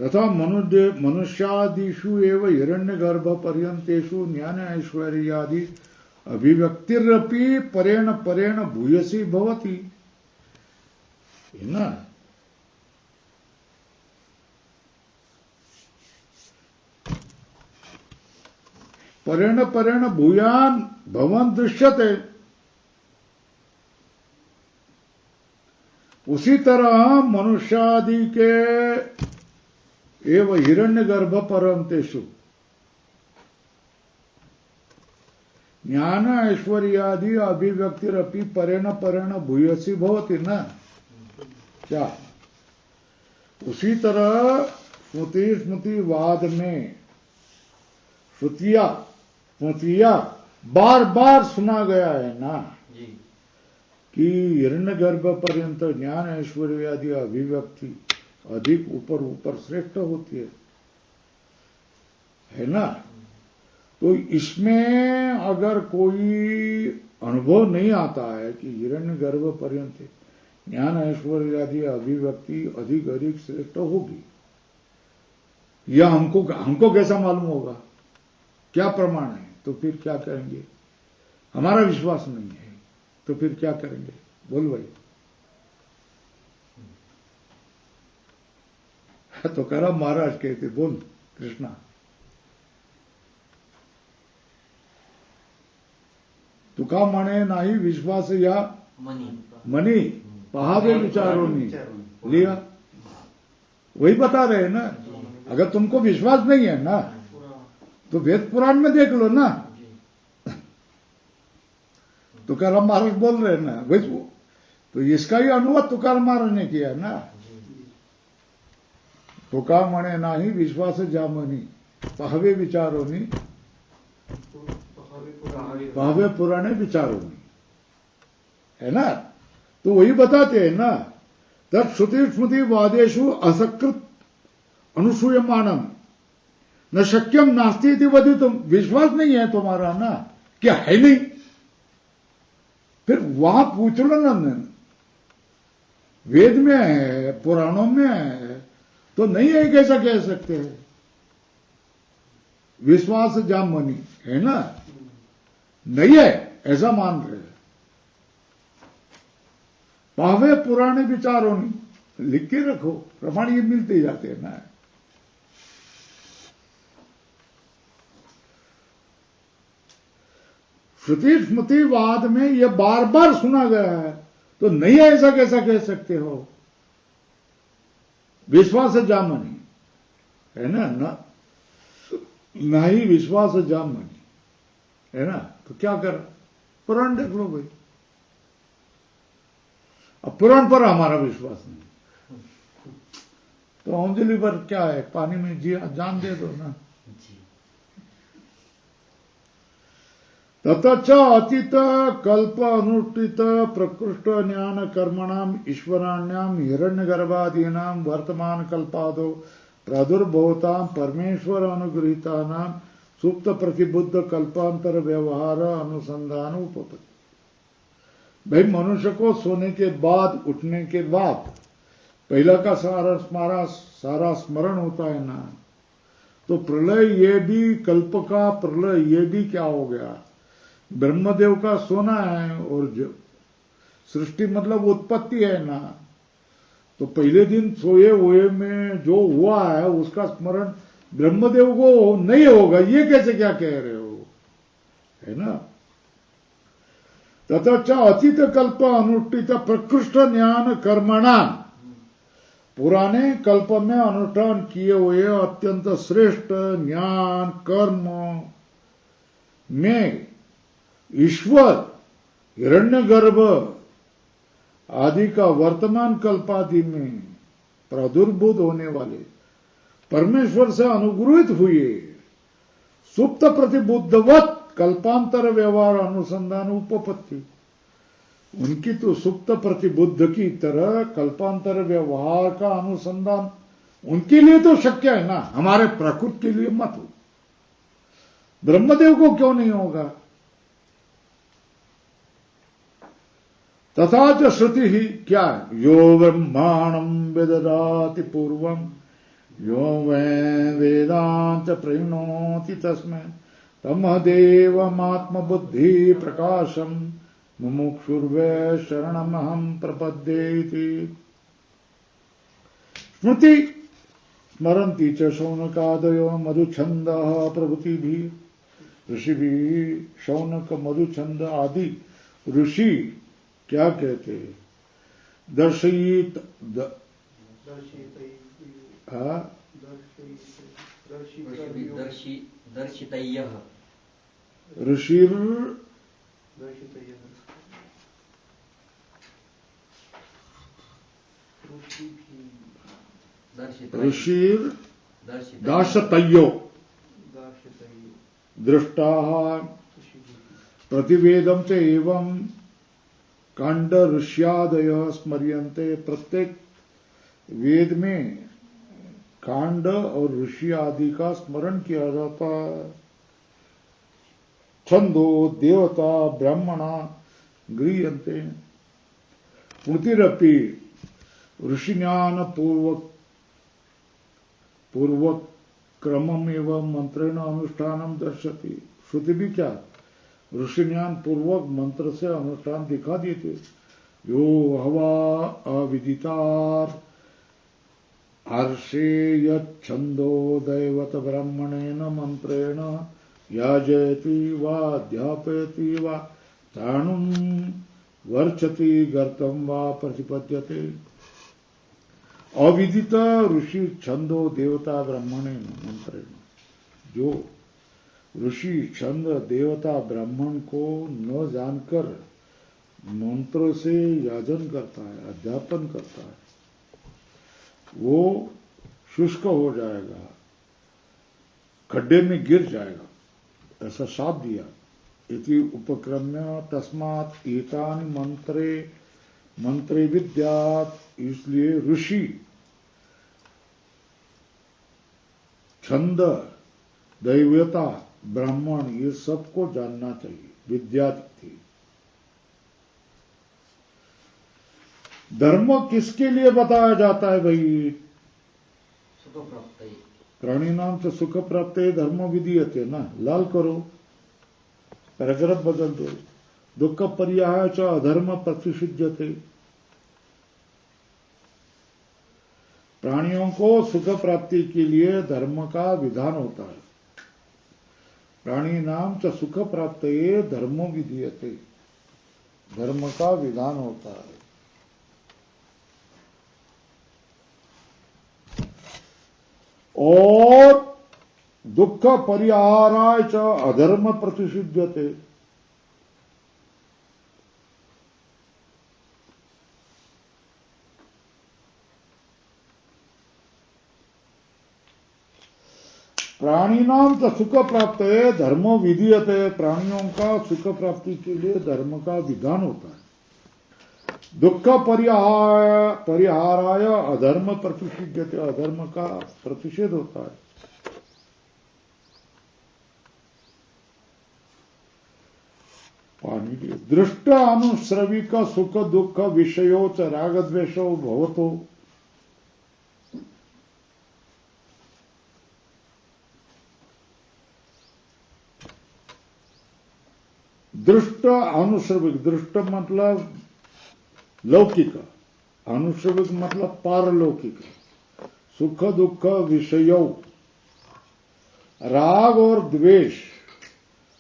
तथा मनुष्यादिषु एव हिरण्यगर्भ पर्यंतेषु ज्ञान ऐश्वर्यादि अभिव्यक्तिरपि परेण परेण भूयसी भवति। है ना? परेण परेण भूयान भवन दृश्यते। उसी तरह मनुष्यादि के एवं हिरण्यगर्भ पर्यंतेषु ज्ञान ऐश्वर्यादि अभिव्यक्तिरपि परेण परेण भूयसी भवति ना? क्या उसी तरह स्मृतिवाद में स्मृतियां बार बार सुना गया है ना कि हिरण्यगर्भ पर्यंत ज्ञान ऐश्वर्य आदि अभिव्यक्ति अधिक ऊपर ऊपर श्रेष्ठ होती है ना? तो इसमें अगर कोई अनुभव नहीं आता है कि हिरण्यगर्भ पर्यंत ज्ञान ऐश्वर्य आदि अभिव्यक्ति अधिक अधिक श्रेष्ठ होगी, यह हमको कैसा मालूम होगा? क्या प्रमाण है? तो फिर क्या करेंगे? हमारा विश्वास नहीं है तो फिर क्या करेंगे? बोल भाई। तो करा महाराज कहते, बोल कृष्णा। तुका म्हणे नाही विश्वास या मनी पहावे विचारों में लिया। वही बता रहे हैं ना। अगर तुमको विश्वास नहीं है ना तो वेद पुराण में देख लो ना। तुकाराम महाराज बोल रहे हैं ना, वही तो इसका ही अनुवाद तुकाराम महाराज ने किया ना। तुका म्हणे नाही विश्वास जामनी पहावे विचारोनी पहावे पुराणे विचारोनी, है ना? तो वही बताते हैं ना, तब श्रुति स्मृति वादेशु असकृत अनुसूयमानम न शक्यम नास्ती इति वदितुम। विश्वास नहीं है तुम्हारा ना, क्या है नहीं? फिर वहां पूछ लो ना, वेद में है पुराणों में है तो नहीं है कैसा कह सकते हैं? विश्वास जामनी है ना, नहीं है ऐसा मान रहे। पावे पुराने विचारों ने लिख के रखो, प्रमाण ये मिलते जाते हैं ना। श्रुति स्मृतिवाद में यह बार बार सुना गया है, तो नहीं ऐसा कैसा कह सकते हो? विश्वास जामनी है ना, नहीं विश्वास जामनी है ना, तो क्या कर, पुराण देख लो भाई। अब पुराण पर हमारा विश्वास नहीं तो अंजलि पर क्या है, पानी में जी जान दे दो ना। ततच अतीत कल्प अनुष्ठित प्रकृष्ट ज्ञान कर्मणाम ईश्वराण्याम हिरण्यगर्भादीनाम वर्तमान कल्पादो प्रादुर्भवताम परमेश्वर अनुगृहीतानाम सुप्त प्रतिबुद्ध कल्पांतर व्यवहार अनुसंधान उपपत्ति। भाई मनुष्य को सोने के बाद, उठने के बाद पहला का सारा स्मरण होता है ना, तो प्रलय ये भी, कल्प का प्रलय ये भी क्या हो गया, ब्रह्मदेव का सोना है, और जो सृष्टि मतलब उत्पत्ति है ना, तो पहले दिन सोए हुए में जो हुआ है उसका स्मरण ब्रह्मदेव को नहीं होगा, ये कैसे क्या कह रहे हो, है ना। तथा अतीत कल्प अनुष्ठित प्रकृष्ट ज्ञान कर्मणाम, पुराने कल्प में अनुष्ठान किए हुए अत्यंत श्रेष्ठ ज्ञान कर्म में ईश्वर, हिरण्यगर्भ आदि का वर्तमान कल्पादि में प्रादुर्भूत होने वाले परमेश्वर से अनुग्रहित हुए सुप्त प्रतिबुद्धवत कल्पांतर व्यवहार अनुसंधान उपपत्ति, उनकी तो सुप्त प्रतिबुद्ध की तरह कल्पांतर व्यवहार का अनुसंधान उनके लिए तो शक्य है ना, हमारे प्रकृति के लिए मत हो। ब्रह्मदेव को क्यों नहीं होगा? तथा च श्रुति ही क्या है, यो ब्रह्मांडम विदधाति पूर्वम यो वै वेदांत प्रणोति तस्मै तम देवमात्म बुद्धि प्रकाशम मुमुक्षुर्वै शरणमहं प्रपद्ये इति। स्मृति स्मरन्ति च शौनकादयो मधुछन्दः प्रभृतिभिः ऋषिभिः। शौनक मधुछंद आदि ऋषि क्या कहते हैं, दर्शित दर्शितय्यः ऋषिर ऋषिर दाशतयो दृष्टाः प्रतिवेदम च एवं कांड ऋष्यादय स्मर्यन्ते। प्रत्येक वेद में कांड और ऋषि आदि का स्मरण किया जाता है। छंदो देवता ब्राह्मणा गृह्यन्ते। स्मृतिरपि ऋषिज्ञान पूर्वक क्रमम एवं मंत्रेण अनुष्ठानम दर्शति। श्रुति भी क्या, ऋषिज्ञान पूर्वक मंत्र से अनुष्ठान दिखा देते। यो हवा अविदितार हर्षे यच्छन्दो दैवत ब्राह्मणेन मंत्रेण याजयति वा अध्यापयति वा चाणुम वर्चति गर्तम वा प्रतिपद्यते। अविदित ऋषि छंदो देवता ब्राह्मणेन मंत्रेण, जो ऋषि छंद देवता ब्राह्मण को न जानकर मंत्र से याजन करता है, अध्यापन करता है, वो शुष्क हो जाएगा, खड्डे में गिर जाएगा, ऐसा शाप दिया। इति उपक्रम्य तस्मात् एतानि मंत्रे विद्यात्, इसलिए ऋषि छंद दैवता ब्राह्मण ये सबको जानना चाहिए, विद्या थी। धर्म किसके लिए बताया जाता है भाई? सुख प्राप्त, प्राणी नाम से सुख प्राप्त है, धर्म विधीयते ना। लाल करो, पैराग्राफ बदल दो। दुख पर्याय च अधर्म प्रतिषिध्यते। प्राणियों को सुख प्राप्ति के लिए धर्म का विधान होता है। प्राणी नाम च सुख प्राप्त ये धर्मो विधीयते, धर्म का विधान होता है। और दुख परिहाराय च अधर्म प्रतिषिध्यते, प्राणी नाम तो सुख प्राप्त है धर्मो विधीयते, प्राणियों का सुख प्राप्ति के लिए धर्म का विधान होता है। दुख परिहाराय अधर्म प्रतिषिध्यते, अधर्म का प्रतिषेध होता है। पानी के दृष्ट अनुश्रविक सुख दुख विषयो च राग द्वेषो भवतो, दृष्ट अनुश्रविक, दृष्ट मतलब लौकिक, अनुश्रविक मतलब पारलौकिक, सुख दुख विषयों, राग और द्वेष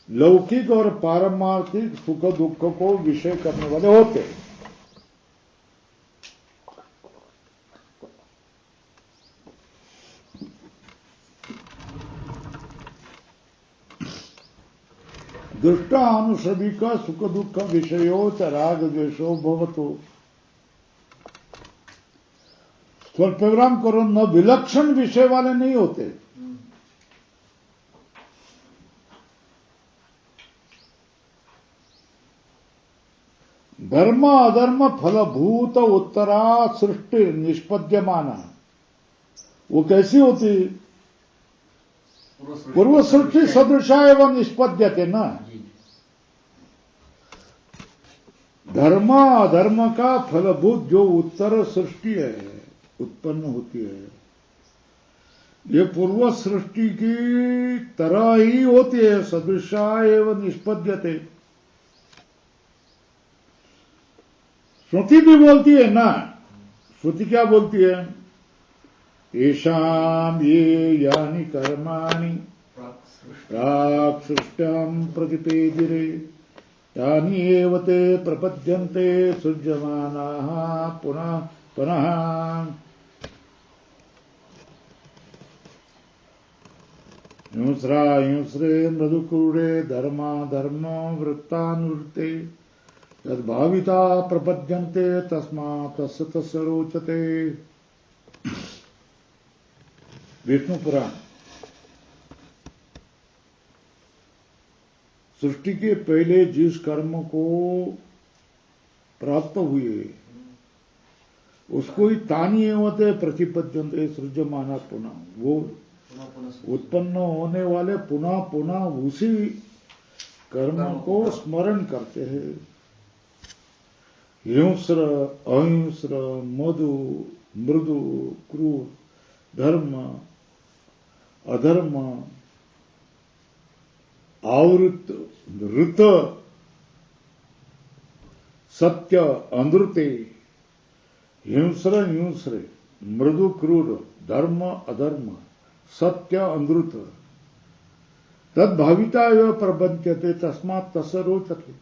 लौकिक और पारमार्थिक सुख दुख को विषय करने वाले होते हैं। दृष्ट अनुश्रविक सुख दुख विषयो च राग द्वेषो भवतो, स्वल्पविराम करो, न विलक्षण विषय वाले नहीं होते। धर्म अधर्म फलभूत उत्तरा सृष्टि निष्पद्यमाना, वो कैसी होती? पूर्व सृष्टि सदृशा एवं निष्पद्यते ना। धर्म अधर्म का फलभूत जो उत्तर सृष्टि है, उत्पन्न होती है, ये पूर्व सृष्टि की तरह ही होती है, सदृशा एवं निष्पद्यते। श्रुति भी बोलती है ना, श्रुति क्या बोलती है? येषाम् ये यानि कर्माणि प्राक् सृष्ट्याम् प्रतिपेदिरे यानि एव ते प्रपद्यन्ते सृज्यमानाः पुनः पुनः। युस्रा युस्रे मृदुकूरे धर्मा धर्मो वृत्तानुवृत्ते यद्भाविता प्रपद्यन्ते तस्मात् तस्य तस्य रोचते। विष्णु पुराण। सृष्टि के पहले जिस कर्म को प्राप्त हुए उसको ही तानी एवते प्रतिपद्यन्ते सृज्यमाना पुनः, वो उत्पन्न होने वाले पुनः पुनः उसी कर्म को स्मरण करते हैं। हिंस्र अहिंस्र मधु मृदु क्रूर धर्म अधर्म आवृत ऋत सत्य अनृते हिंस्र हिंस्रे मृदु क्रूर धर्म अधर्म सत्य अनृत तद्भाविता एव प्रबंध्यते तस्मात् तस्य रोचते,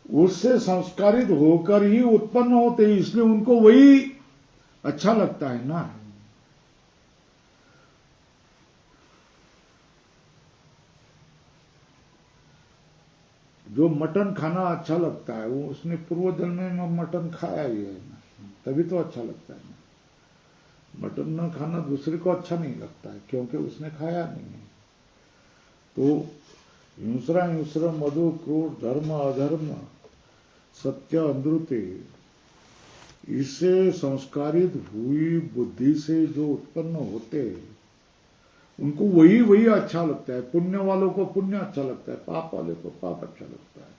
उससे संस्कारित होकर ही उत्पन्न होते, इसलिए उनको वही अच्छा लगता है ना। जो मटन खाना अच्छा लगता है वो उसने पूर्व जन्म में मटन खाया ही है ना, तभी तो अच्छा लगता है ना। मटन न खाना दूसरे को अच्छा नहीं लगता है क्योंकि उसने खाया नहीं है। तो हिंस्रा हिंस्र मधु क्रोध धर्म अधर्म सत्य अनृते, इससे संस्कारित हुई बुद्धि से जो उत्पन्न होते हैं उनको वही वही अच्छा लगता है। पुण्य वालों को पुण्य अच्छा लगता है, पाप वाले को पाप अच्छा लगता है।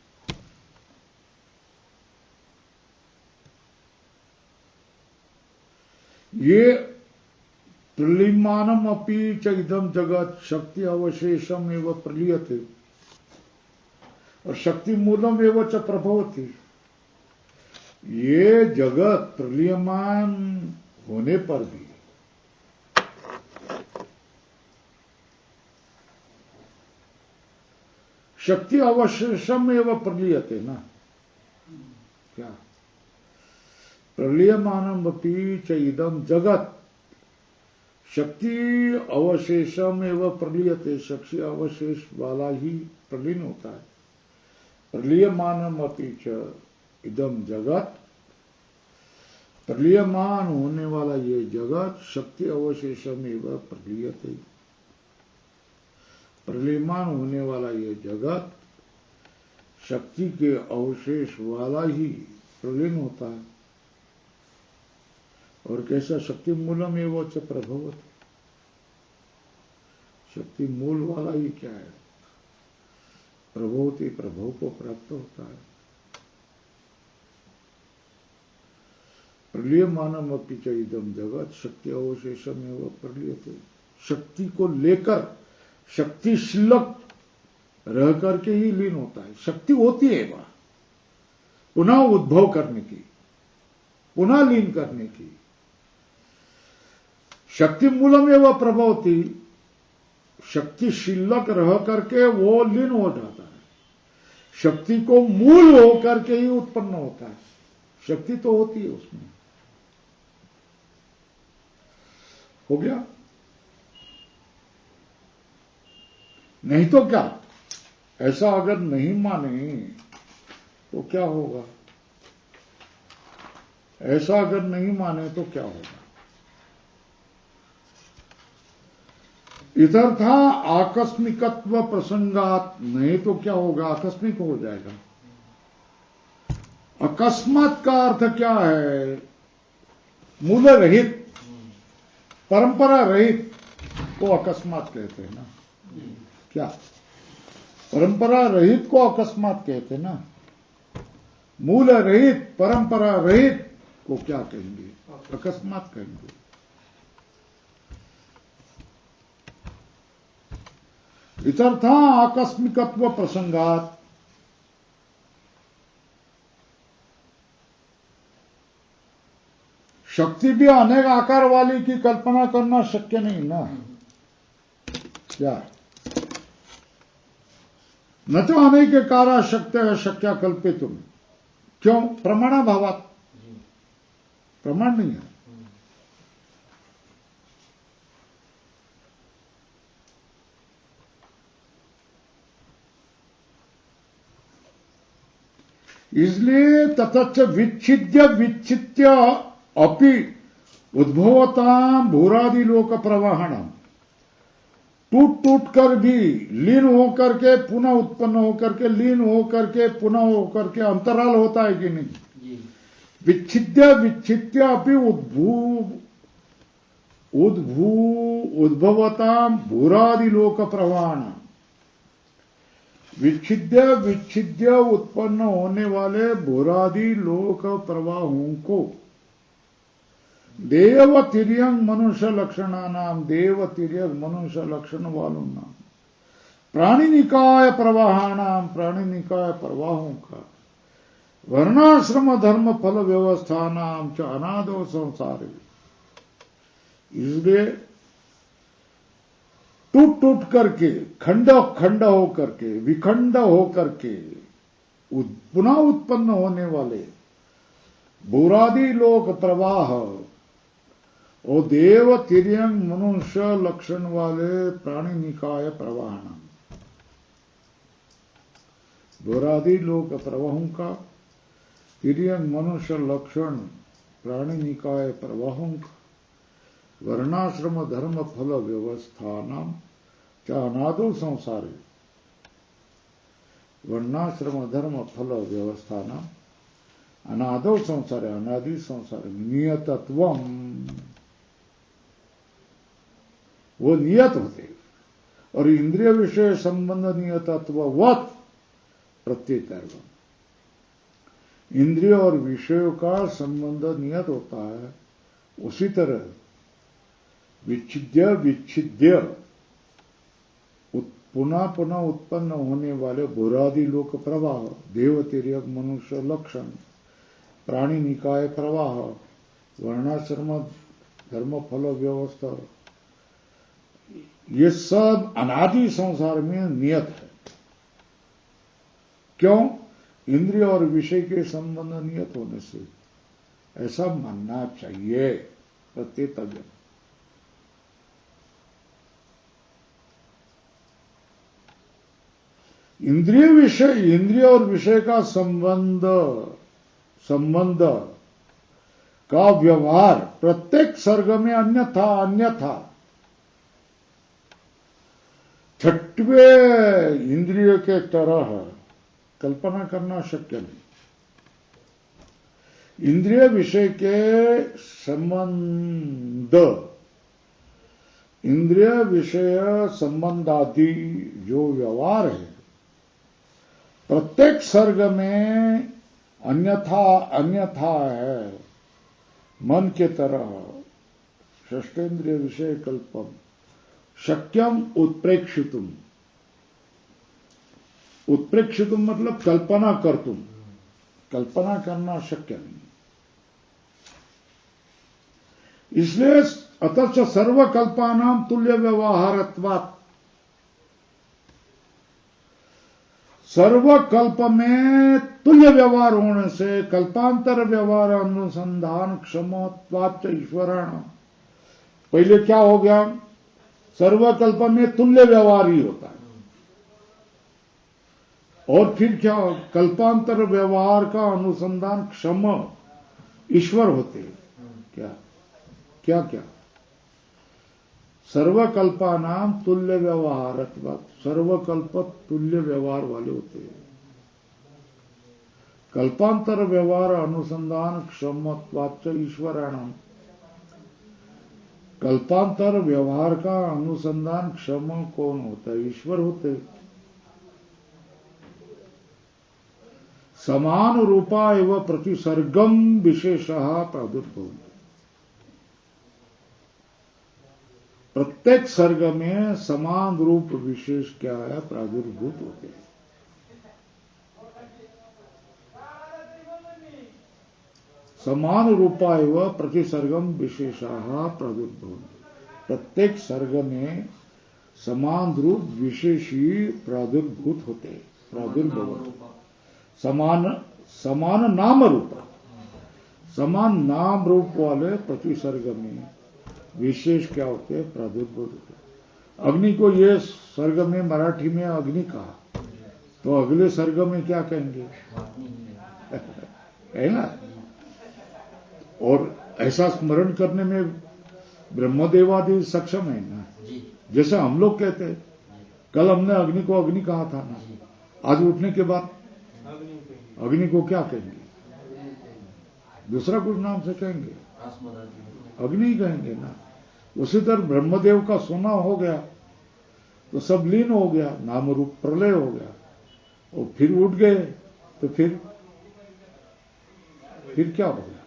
ये प्रलीमानम अपि च इदम जगत शक्ति अवशेषम एवं प्रलीयते और शक्ति मूलम एवं च प्रभवती। ये जगत प्रलीयमान होने पर भी शक्ति अवशेषम एवं प्रलीयते ना, क्या प्रलीयमानमपि च इदम जगत, शक्ति अवशेषम एवं प्रलीयते, शक्ति अवशेष वाला ही प्रलीन होता है। प्रलीयमानमपि च इदम जगत, प्रलीयमान होने वाला ये जगत शक्ति अवशेषम एवं प्रलीयते, प्रलीयमान होने वाला ये जगत शक्ति के अवशेष वाला ही प्रलीन होता है। और कैसा? शक्ति मूलम एवं च प्रभवति, शक्ति मूल वाला ही क्या है? प्रभवति, प्रभव को प्राप्त होता है। प्रलीयमानम अपि च इदम जगत शक्ति अवशेषम एवं प्रलीयते, शक्ति को लेकर शक्ति शिल्लक रह करके ही लीन होता है। शक्ति होती है वह पुनः उद्भव करने की, पुनः लीन करने की। शक्ति मूलम एवं प्रभवती, शक्ति शिल्लक रह करके वो लीन हो जाता है। शक्ति को मूल होकर के ही उत्पन्न होता है। शक्ति तो होती है उसमें। हो गया? नहीं तो क्या? ऐसा अगर नहीं माने तो क्या होगा? ऐसा अगर नहीं माने तो क्या होगा? इधर था आकस्मिकत्व प्रसंगात, नहीं तो क्या होगा? आकस्मिक हो जाएगा। अकस्मात का अर्थ क्या है? मूल रहित, परंपरा रहित को अकस्मात कहते हैं ना। क्या? परंपरा रहित को अकस्मात कहते हैं ना। मूल रहित, परंपरा रहित को क्या कहेंगे? अकस्मात कहेंगे। इतर था आकस्मिकत्व प्रसंगात, शक्ति भी अनेक आकार वाली की कल्पना करना शक्य नहीं ना। क्या? न तो अनेक कारा शक्य है शक्या कल्पितुम, क्यों? प्रमाणाभावात, प्रमाण नहीं है। इसलिए ततच विच्छिद्य विच्छित्य अपि उद्भवताम भूरादि लोक प्रवाहणम, टूट टूट कर भी लीन होकर के पुनः उत्पन्न होकर के, लीन होकर के पुनः होकर के अंतराल होता है कि नहीं? विच्छिद्य विच्छित्य अपि उद्भवताम भूरादि लोक प्रवाहणम, विच्छिद्य विच्छिद्य उत्पन्न होने वाले भूरादि लोक प्रवाहों को देव तिर्यंग मनुष्य लक्षणा नाम, देव तिर्यंग मनुष्य लक्षण वालों नाम, प्राणी निकाय प्रवाहानाम, प्राणी निकाय प्रवाहों का, वर्णाश्रम धर्म फल व्यवस्था नाम च अनादो संसार। इसलिए टूट टूट करके, खंड खंड हो करके, विखंड हो करके पुनः उत्पन्न होने वाले भूरादि लोक प्रवाह और देव तिर्यंग मनुष्य लक्षण वाले प्राणी निकाय प्रवाहन, भूरादि लोक प्रवाहों का, तिर्यंग मनुष्य लक्षण प्राणी निकाय प्रवाहों का, वर्णाश्रम धर्म फल व्यवस्था नाम च अनादो संसारे, वर्णाश्रम धर्म फल व्यवस्था नाम अनादो संसारे, अनादि संसार, नियतत्वम, वो नियत होते और इंद्रिय विषय संबंध नियतत्ववत प्रत्येक, इंद्रिय और विषयों का संबंध नियत होता है। उसी तरह विच्छिद्य विच्छिद्य पुनः पुनः उत्पन्न होने वाले भूरादि लोक प्रवाह, देव तिर्यक मनुष्य लक्षण, प्राणी निकाय प्रवाह, वर्णाश्रम धर्म फल व्यवस्था, ये सब अनादि संसार में नियत है। क्यों? इंद्रिय और विषय के संबंध नियत होने से ऐसा मानना चाहिए प्रत्येतव्य। इंद्रिय और विषय का संबंध का व्यवहार प्रत्येक सर्ग में अन्यथा छठवें इंद्रिय के तरह कल्पना करना शक्य नहीं। इंद्रिय विषय के संबंध, इंद्रिय विषय संबंधादि जो व्यवहार है प्रत्येक सर्ग में अन्यथा है। मन के तरह षष्ठेन्द्रिय विषय कल्पम शक्यम उत्प्रेक्षितुम मतलब कल्पना करतुम, कल्पना करना शक्य नहीं। इसलिए अतच सर्वकल्पानां तुल्य व्यवहारत्वात्, सर्वकल्प में तुल्य व्यवहार होने से कल्पांतर व्यवहार अनुसंधान क्षमत्वाच्च ईश्वराण। पहले क्या हो गया? सर्वकल्प में तुल्य व्यवहार ही होता है, और फिर क्या? कल्पांतर व्यवहार का अनुसंधान क्षम ईश्वर होते हैं। क्या सर्वकल्पानां तुल्य व्यवहारत्वात्, सर्वकल्प तुल्य व्यवहार वाले होते हैं। कल्पांतर व्यवहार अनुसंधान क्षमत्वाच्च ईश्वराणाम, कल्पांतर व्यवहार का अनुसंधान क्षम कौन होता है? ईश्वर होते हैं। समान रूपा एवं प्रतिसर्गम विशेषः प्रादुर्भवन्ति, प्रत्येक सर्ग में समान रूप विशेष क्या है? प्रादुर्भूत होते हैं। समान रूपा एवं प्रतिसर्गम विशेषाः प्रादुर्भवन्ति, प्रत्येक सर्ग में समान रूप विशेष ही प्रादुर्भूत होते हैं। प्रादुर्भव समान नाम रूप, समान नाम रूप वाले प्रतिसर्ग में विशेष क्या होते हैं? प्रादुर्भूत होते हैं। अग्नि को ये सर्ग में मराठी में अग्नि कहा, तो अगले सर्ग में क्या कहेंगे? है ना? और ऐसा स्मरण करने में ब्रह्मदेवादि सक्षम है ना। जैसे हम लोग कहते हैं, कल हमने अग्नि को अग्नि कहा था ना, आज उठने के बाद अग्नि को क्या कहेंगे? दूसरा कुछ नाम से कहेंगे, अग्नि ही कहेंगे ना। उसी तरह ब्रह्मदेव का सोना हो गया तो सब लीन हो गया, नाम रूप प्रलय हो गया, और फिर उठ गए तो फिर क्या हो गया?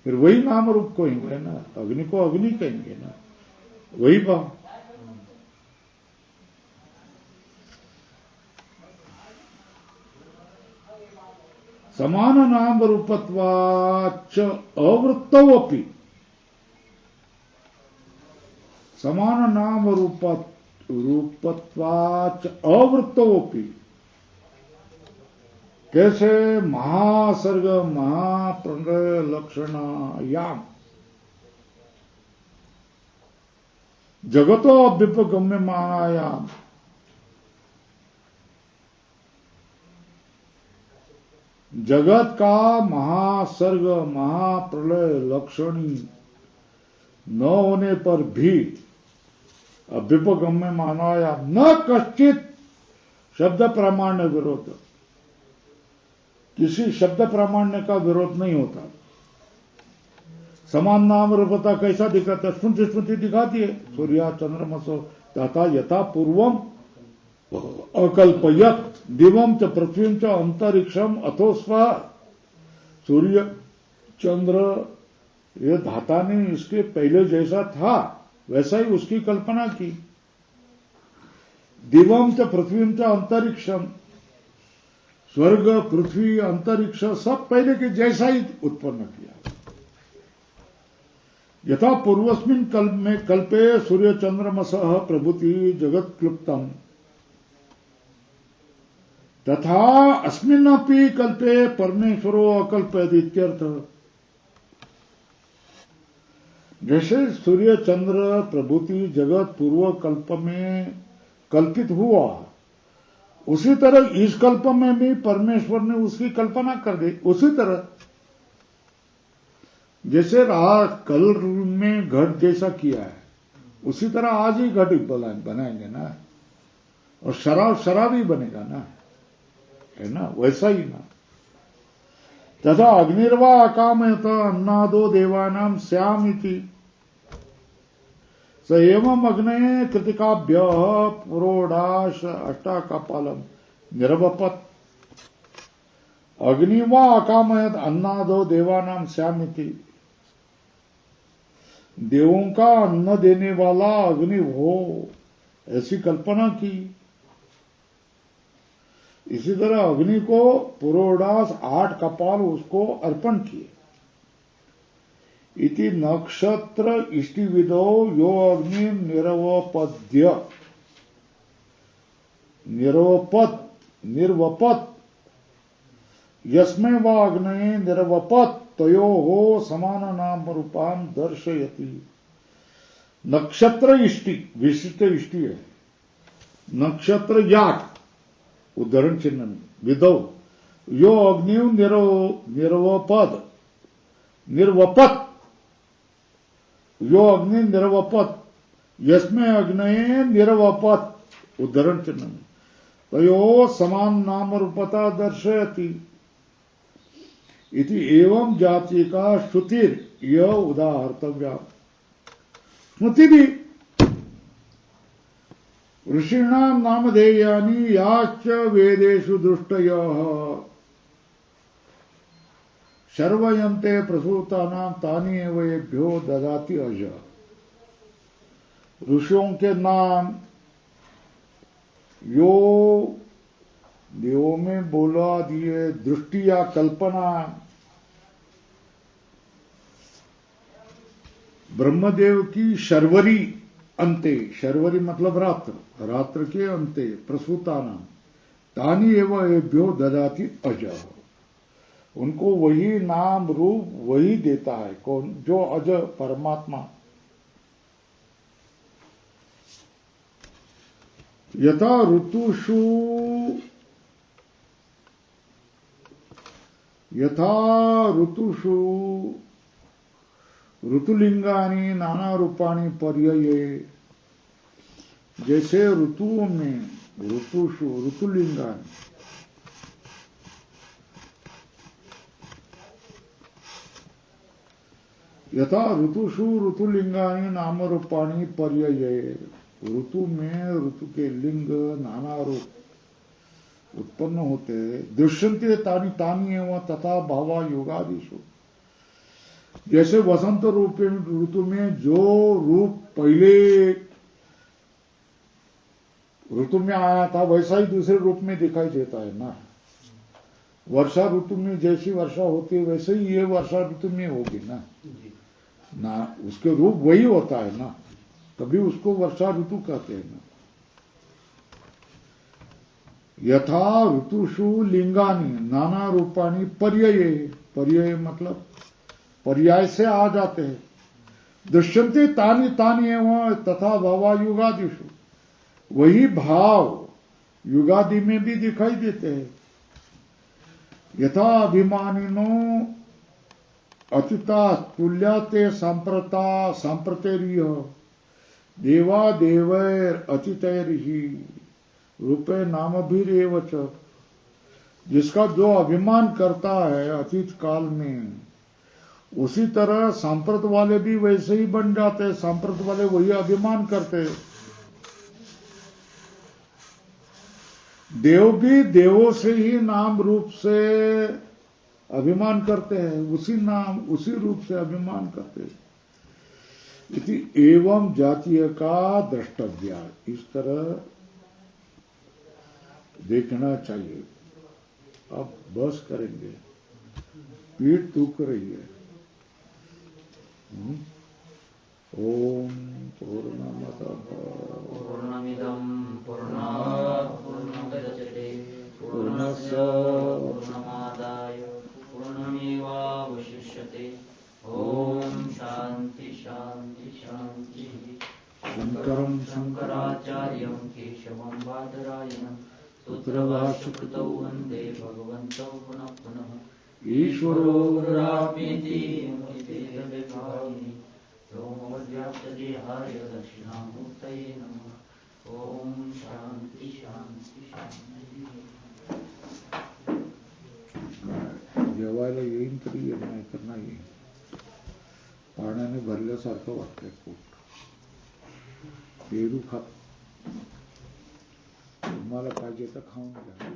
फिर वही नाम रूप कहेंगे ना, अग्नि को अग्नि कहेंगे ना, वही बात। समान नाम रूपत्वाच्च अवृत्तोऽपि, समान नाम रूपत्वाच्च अवृत्तोऽपि, कैसे? महासर्ग महाप्रलय लक्षणायाम जगतो अभ्युपगम्यमानायाम, जगत का महासर्ग महाप्रलय लक्षणी न होने पर भी अभ्युपगम्यमानायाम न कश्चित शब्द प्रामाण्य विरोध, किसी शब्द प्रामाण्य का विरोध नहीं होता। समान नाम रूपता कैसा दिखाता है? स्मृति दिखाती है। सूर्या चंद्रमसो तथा यथा पूर्वम अकल्पयत दिवम च पृथ्वी च अंतरिक्षम अथो स्व, सूर्य चंद्र ये धाता ने इसके पहले जैसा था वैसा ही उसकी कल्पना की। दिवम च पृथ्वी च अंतरिक्षम, स्वर्ग पृथ्वी अंतरिक्ष सब पहले के जैसा ही उत्पन्न किया। यथा पूर्वस्मिन कल्पे सूर्य चंद्रमसः प्रभुति जगत क्लुप्तम, तथा अस्मिन्नपि कल्पे परमेश्वरो अकल्पयदित्यर्थ। जैसे सूर्य चंद्र प्रभृति जगत पूर्व कल्प में कल्पित हुआ, उसी तरह इस कल्प में भी परमेश्वर ने उसकी कल्पना कर दी। उसी तरह जैसे रात कल में घट जैसा किया है, उसी तरह आज ही घट बनाएंगे ना, और शराब ही बनेगा ना, है ना, वैसा ही ना। तथा अग्निर्वा अकामयत अन्नादो देवानां स्यामिति स एवं अग्नये कृतिकाभ्य पुरोडाश अष्टाकपालम निरवपत। अग्निवा अकामयत अन्नादो देवानां स्यामिति, देवों का अन्न देने वाला अग्नि हो, ऐसी कल्पना की। इसी तरह अग्नि को पुरोडास 8 कपाल उसको अर्पण किए। इति नक्षत्र इष्टिविदो यो अग्नि निर्वपत यस्मै वा अग्नये निर्वपत तयोः समान नाम रूपाम दर्शयति। नक्षत्र इष्टि विशिष्ट इष्टि है, नक्षत्र याक उदाहरण चिन्ह में विदो यो अग्नि निर्वपत यो अग्नि निर्वपत यस्मै अग्नये निर्वपत उदाहरण चिन्ह में तयो समान नाम रूपता दर्शयति। इति एवं जाति का श्रुतिर यह उदाहर्तव्या। स्मृति भी ऋषीणाम नामधेयानि याश्च वेदेषु दृष्टयः शर्वयन्ते प्रसूतानां तानि एव येभ्यो ददाति अज। ऋषियों के नाम यो देवों में बोला दिए, दृष्टि या कल्पना ब्रह्मदेव की शर्वरी अंते, शर्वरी मतलब रात्र, रात्र के अंते प्रसूतानां तानि एव येभ्यो ददाति अज। उनको वही नाम रूप वही देता है, कौन? जो अज परमात्मा। यथा ऋतुषु ऋतुलिंगानि नाना रूपाणि पर्यये, जैसे ऋतुओं में ऋतुषु ऋतुलिंगानि यथा ऋतुषु ऋतुलिंगानि नाम रूपाणि पर्यये, ऋतु में ऋतु के लिंग नाना रूप उत्पन्न होते हैं। दृश्यन्ते तानि तानि एवं तथा भावा योगादिषु, जैसे वसंत ऋतु में जो रूप पहले ऋतु में आया था वैसा ही दूसरे रूप में दिखाई देता है ना। वर्षा ऋतु में जैसी वर्षा होती है वैसे ही ये वर्षा ऋतु में होगी ना, उसके रूप वही होता है ना, तभी उसको वर्षा ऋतु कहते हैं ना। यथा ऋतुषु लिंगानि नाना रूपाणि पर्यये, पर्यय मतलब पर्याय से आ जाते हैं। दृश्यन्ते तानि तानि एवं तथा भावा युगादिषु, वही भाव युगादि में भी दिखाई देते हैं। यथा अभिमानिनो अतिता तुल्याते सांप्रता सांप्रतेरिय देवा देवैर अतितैर्हि रूपे नामभिरेव च। जिसका जो अभिमान करता है अतीत काल में, उसी तरह सांप्रत वाले भी वैसे ही बन जाते हैं। सांप्रत वाले वही अभिमान करते हैं। देव भी देवों से ही नाम रूप से अभिमान करते हैं, उसी नाम उसी रूप से अभिमान करते हैं। इति एवं जातीय का द्रष्टव्य, इस तरह देखना चाहिए। अब बस करेंगे, पीठ दुख रही है। ओम पूर्णमतः पूर्णमिदं पूर्णात् पूर्णमुदच्यते पूर्णस्य पूर्णमादाय पूर्णमेवावशिष्यते। ओम शांति शांति शांति। शंकरं शंकराचार्यं केशवं बादरायणं सूत्रभाष्यकृतौ वन्दे भगवन्तौ पुनः पुनः। ईश्वरो गुरुरात्मेति मूर्तिभेदविभागिनि व्योमवद्व्याप्तदेहाय दक्षिणामूर्तये नमः। ओम शांति शांति शांति। जेवायला येईन तरी येत नाही तर नाही येईन. पाण्याने भरल्यासारखं वाटतंय पोट. पेरू खात तुम्हाला पाहिजे तर खाऊन घ्या.